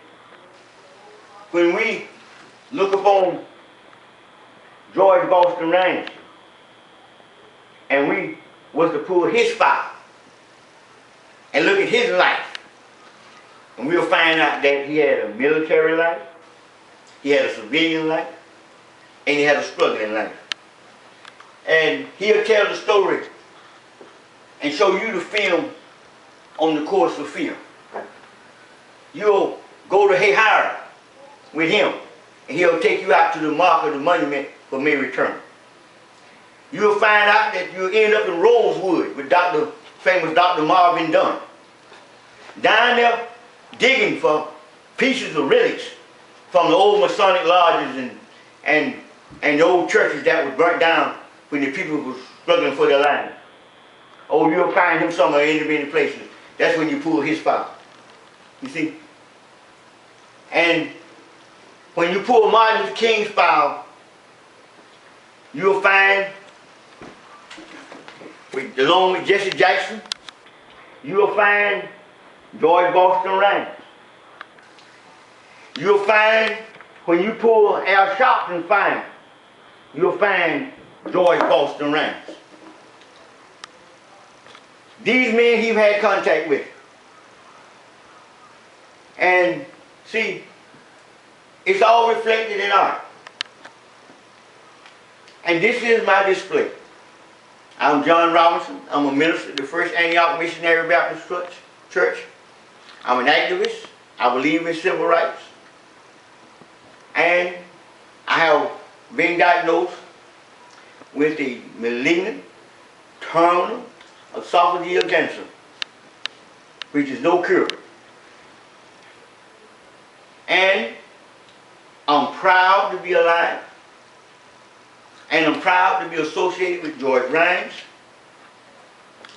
when we look upon George Boston Rhines, and we was to pull his file and look at his life. And we'll find out that he had a military life, he had a civilian life, and he had a struggling life. And he'll tell the story and show you the film on the course of film. You'll go to Haywire with him, and he'll take you out to the mark of the monument for May return. You'll find out that you'll end up in Rosewood with famous Dr. Marvin Dunn. Down there digging for pieces of relics from the old Masonic lodges and the old churches that was burnt down when the people were struggling for their lives. Oh, you'll find him somewhere in many places. That's when you pull his file. You see? And when you pull Martin Luther King's file, you'll find, along with Jesse Jackson, you'll find George Boston Rhymes. You'll find, when you pull Al Sharpton's file, you'll find George Boston Rhymes. These men he've had contact with. And see, it's all reflected in art. And this is my display. I'm John Robinson. I'm a minister at the First Antioch Missionary Baptist Church. I'm an activist. I believe in civil rights. And I have been diagnosed with a malignant, terminal, esophageal cancer, which is no cure. And I'm proud to be alive, and I'm proud to be associated with George Rhymes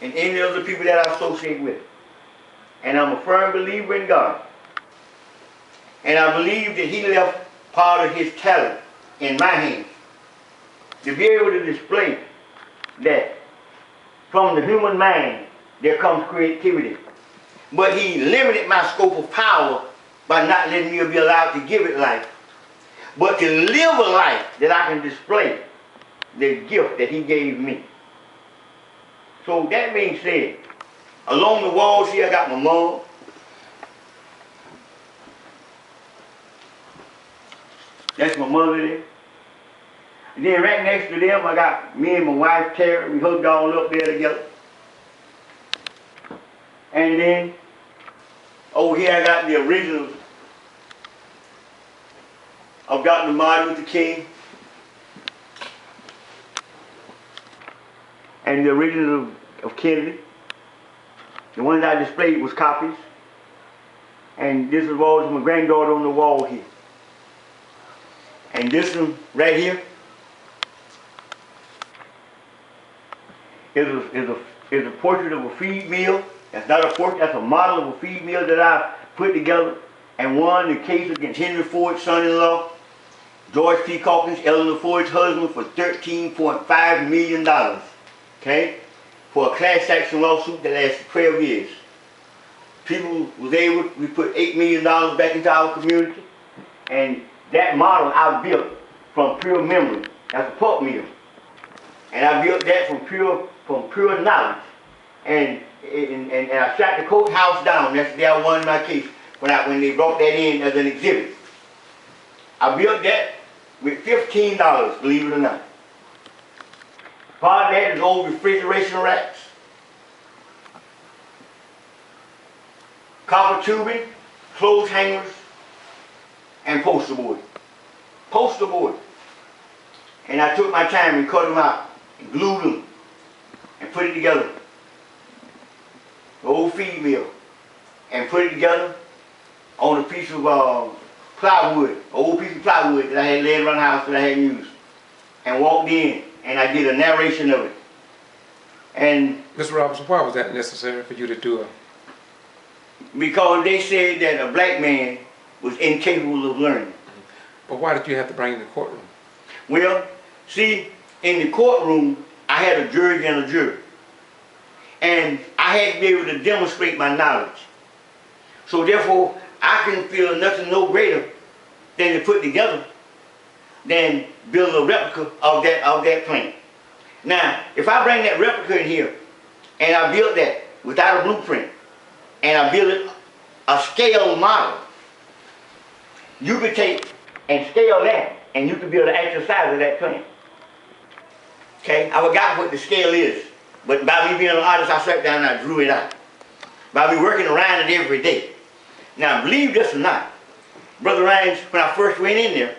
and any other people that I associate with. And I'm a firm believer in God. And I believe that he left part of his talent in my hands to be able to display that from the human mind there comes creativity. But he limited my scope of power by not letting me be allowed to give it life, but to live a life that I can display the gift that he gave me. So that being said, along the walls here I got my mom. That's my mother there. And then right next to them I got me and my wife Terry. We hugged all up there together. And then over here I got the originals of Dr. Martin Luther King and the original of Kennedy. The ones I displayed was copies. And this was my granddaughter on the wall here. And this one right here is a portrait of a feed mill. That's not a portrait, that's a model of a feed mill that I put together and won the case against Henry Ford's son-in-law, George P. Calkins, Eleanor Ford's husband, for $13.5 million, okay, for a class action lawsuit that lasted 12 years. People was able, we put $8 million back into our community, and that model I built from pure memory. That's a pulp mill. And I built that from pure knowledge. And I shot the courthouse down. That's the I won my case when they brought that in as an exhibit. I built that with $15, believe it or not. Part of that is old refrigeration racks, copper tubing, clothes hangers, and poster board. Poster board. And I took my time and cut them out and glued them and put it together. The old feed mill. And put it together on a piece of plywood, an old piece of plywood that I had laying around the house that I hadn't used. And walked in and I did a narration of it. And Mr. Robinson, why was that necessary for you to do it? Because they said that a black man was incapable of learning. But why did you have to bring in the courtroom? Well, see, in the courtroom, I had a judge and a jury. And I had to be able to demonstrate my knowledge. So therefore, I can feel nothing no greater than to put together than build a replica of that plant. Now, if I bring that replica in here, and I build that without a blueprint, and I build it a scale model, you could take and scale that, and you could build an actual size of that plant. Okay, I forgot what the scale is, but by me being an artist, I sat down and I drew it out. By me working around it every day. Now, believe this or not, Brother Rhymes, when I first went in there,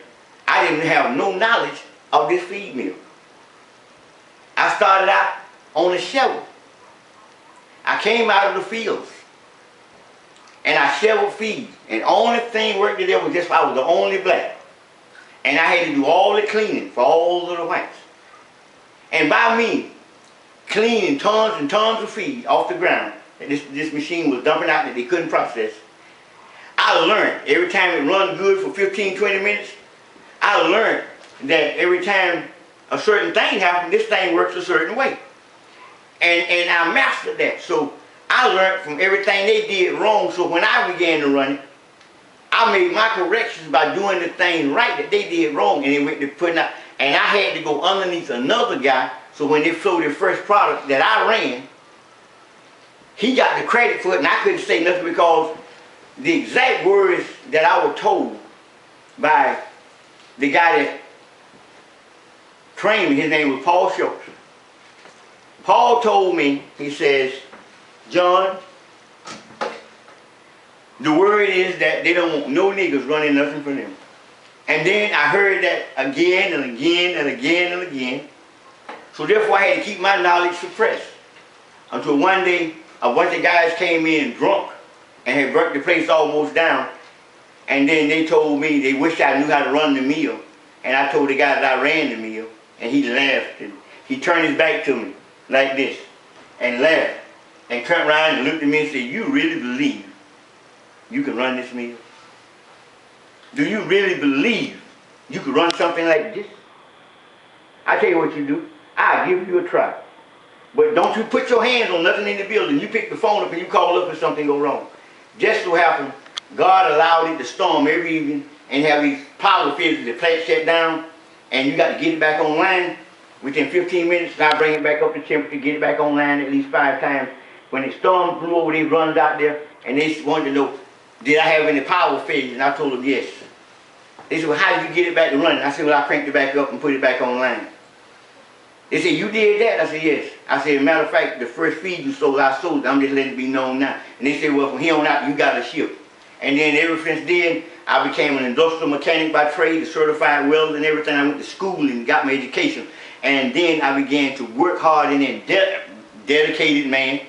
I didn't have no knowledge of this feed mill. I started out on a shovel. I came out of the fields, and I shoveled feed, and the only thing working there was just I was the only black. And I had to do all the cleaning for all of the whites. And by me cleaning tons and tons of feed off the ground that this machine was dumping out that they couldn't process, I learned every time it run good for 15, 20 minutes, I learned that every time a certain thing happens, this thing works a certain way. And I mastered that. So I learned from everything they did wrong. So when I began to run it, I made my corrections by doing the thing right that they did wrong, and they went to putting out. And I had to go underneath another guy, so when they sold their first product that I ran, he got the credit for it, and I couldn't say nothing because the exact words that I was told by the guy that trained me, his name was Paul Schultz. Paul told me, he says, John, the word is that they don't want no niggas running nothing for them. And then I heard that again and again and again and again. So therefore I had to keep my knowledge suppressed. Until one day a bunch of guys came in drunk and had burnt the place almost down. And then they told me they wished I knew how to run the mill. And I told the guy that I ran the mill. And he laughed. And he turned his back to me like this and laughed. And turned around and looked at me and said, you really believe you can run this mill? Do you really believe you could run something like this? I tell you what you do. I'll give you a try. But don't you put your hands on nothing in the building. You pick the phone up and you call up if something go wrong. Just so happened, God allowed it to storm every evening and have these power failures. The plant shut down and you got to get it back online. Within 15 minutes, I bring it back up to temperature, get it back online at least 5 times. When the storm blew over, they runs out there and they wanted to know, did I have any power failures? And I told them yes. They said, well, how did you get it back to running? I said, well, I cranked it back up and put it back online. They said, you did that? I said, yes. I said, as a matter of fact, the first feed you sold, I sold it. I'm just letting it be known now. And they said, well, from here on out, you got a ship. And then ever since then, I became an industrial mechanic by trade, a certified welder and everything. I went to school and got my education. And then I began to work hard and then dedicated man.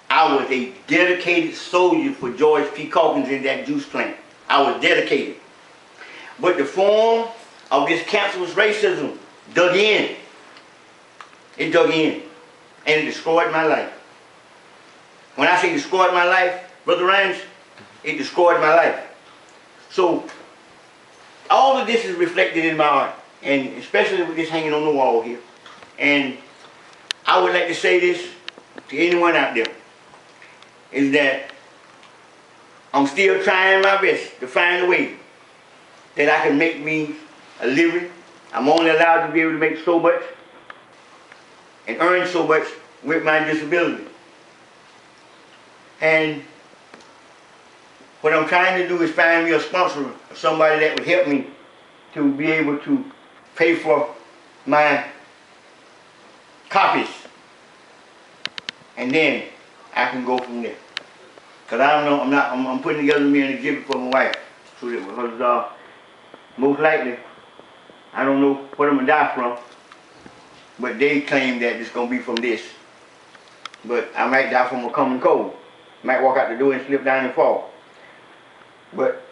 I was a dedicated soldier for George P. Calkins in that juice plant. I was dedicated. But the form of this cancerous racism dug in. It dug in. And it destroyed my life. When I say destroyed my life, Brother Rhymes, it destroyed my life. So, all of this is reflected in my art. And especially with this hanging on the wall here. And I would like to say this to anyone out there. Is that I'm still trying my best to find a way that I can make me a living. I'm only allowed to be able to make so much and earn so much with my disability. And what I'm trying to do is find me a sponsor, somebody that would help me to be able to pay for my copies. And then I can go from there. Because I don't know, I'm putting together me an exhibit for my wife. So that, because most likely, I don't know what I'm going to die from. But they claim that it's going to be from this. But I might die from a common cold. Might walk out the door and slip down and fall. But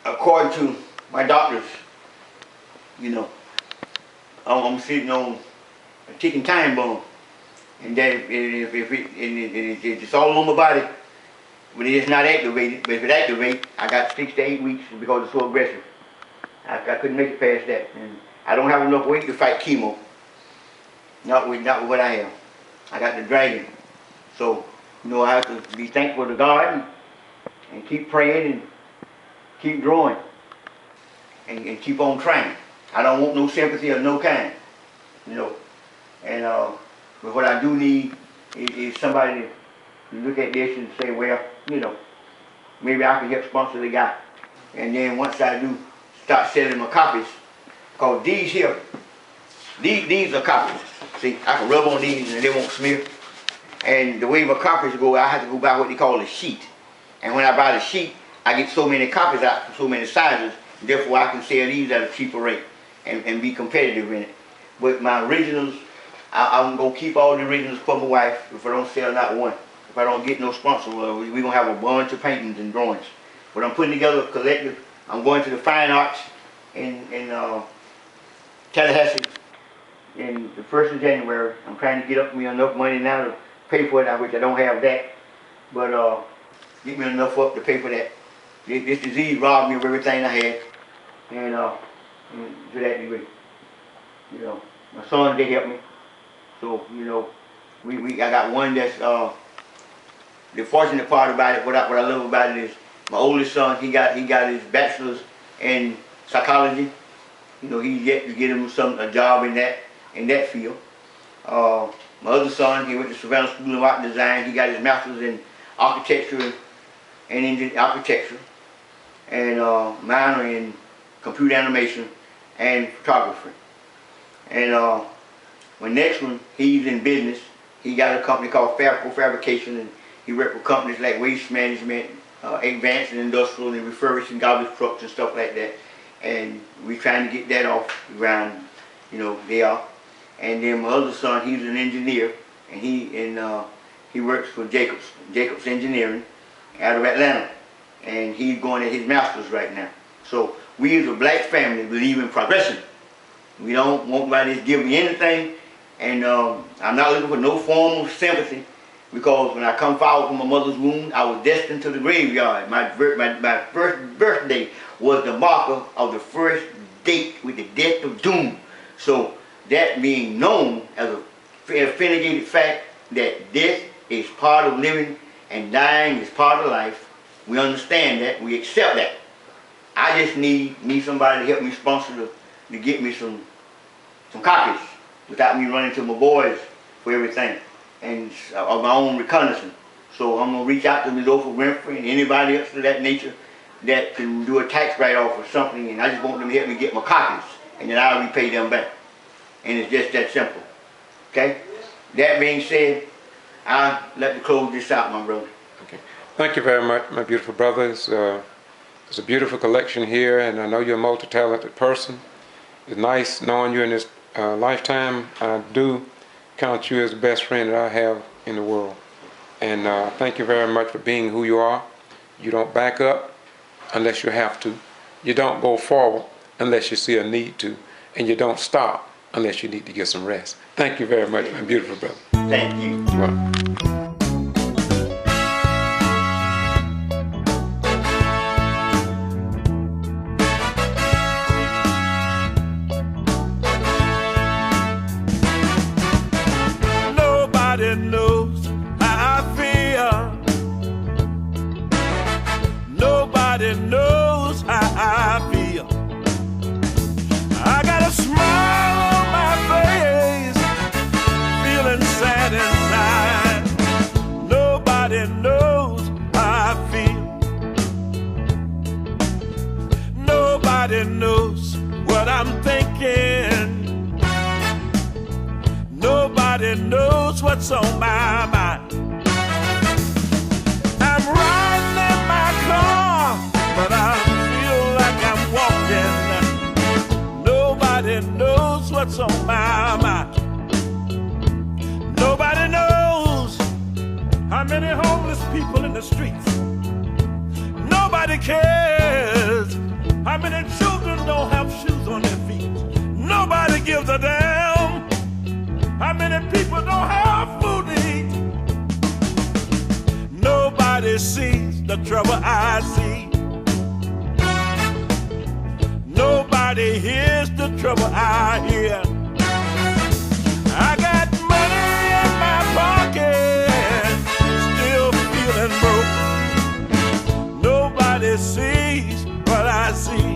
according to my doctors, you know, I'm sitting on a ticking time bomb. And that if it's all on my body, but it's not activated. But if it activates, I got 6 to 8 weeks because it's so aggressive. I couldn't make it past that. And I don't have enough weight to fight chemo. Not with what I have. I got the dragon. So, you know, I have to be thankful to God and keep praying and keep drawing and keep on trying. I don't want no sympathy of no kind, you know. And but what I do need is somebody to look at this and say, well, you know, maybe I can help sponsor the guy. And then once I do start selling my copies, because these here, these are copies. See, I can rub on these and they won't smear. And the way my copies go, I have to go buy what they call a sheet. And when I buy the sheet, I get so many copies out for so many sizes, therefore I can sell these at a cheaper rate and be competitive in it. But my originals, I'm going to keep all the originals for my wife if I don't sell not one. If I don't get no sponsor, we're going to have a bunch of paintings and drawings. But I'm putting together a collective. I'm going to the Fine Arts in Tallahassee in the 1st of January. I'm trying to get up me enough money now to pay for it, which I don't have that. But get me enough up to pay for that. This disease robbed me of everything I had. And to that degree. You know, my son, they helped me. So, you know, I got one that's, the fortunate part about it, what I love about it is, my oldest son, he got his bachelor's in psychology. You know, he's yet to get him a job in that field. My other son, he went to Savannah School of Art and Design. He got his master's in architecture and architecture, and minor in computer animation and photography. And my next one, he's in business. He got a company called Fabrication, and he worked with companies like Waste Management, Advanced and Industrial, and refurbishing garbage trucks and stuff like that. And we're trying to get that off the ground, you know, they are. And then my other son, he's an engineer, and he works for Jacobs Engineering out of Atlanta. And he's going at his master's right now. So we as a black family believe in progression. We don't want anybody to give me anything, and I'm not looking for no form of sympathy, because when I come forward from my mother's womb, I was destined to the graveyard. My first birthday was the marker of the first date with the death of doom. So that being known as a authenticated fact that death is part of living and dying is part of life, we understand that, we accept that. I just need somebody to help me sponsor to get me some copies without me running to my boys for everything and of my own reconnaissance. So I'm going to reach out to Ms. Oprah Winfrey and anybody else of that nature that can do a tax write-off or something, and I just want them to help me get my copies, and then I'll repay them back. And it's just that simple. Okay? That being said, I'll let me close this out, my brother. Okay. Thank you very much, my beautiful brother. It's a beautiful collection here, and I know you're a multi-talented person. It's nice knowing you in this lifetime. I do count you as the best friend that I have in the world. And thank you very much for being who you are. You don't back up unless you have to. You don't go forward unless you see a need to. And you don't stop unless you need to get some rest. Thank you very much, my beautiful brother. Thank you. You're welcome. Nobody knows how I feel. Nobody knows how I feel. I got a smile on my face, feeling sad inside. Nobody knows how I feel. Nobody knows what I'm thinking. Nobody knows what's on my mind. I'm riding in my car, but I feel like I'm walking. Nobody knows what's on my mind. Nobody knows how many homeless people in the streets. Nobody cares how many children don't have shoes on their feet. Nobody gives a damn how many people don't have food to eat. Nobody sees the trouble I see. Nobody hears the trouble I hear. I got money in my pocket, still feeling broke. Nobody sees what I see.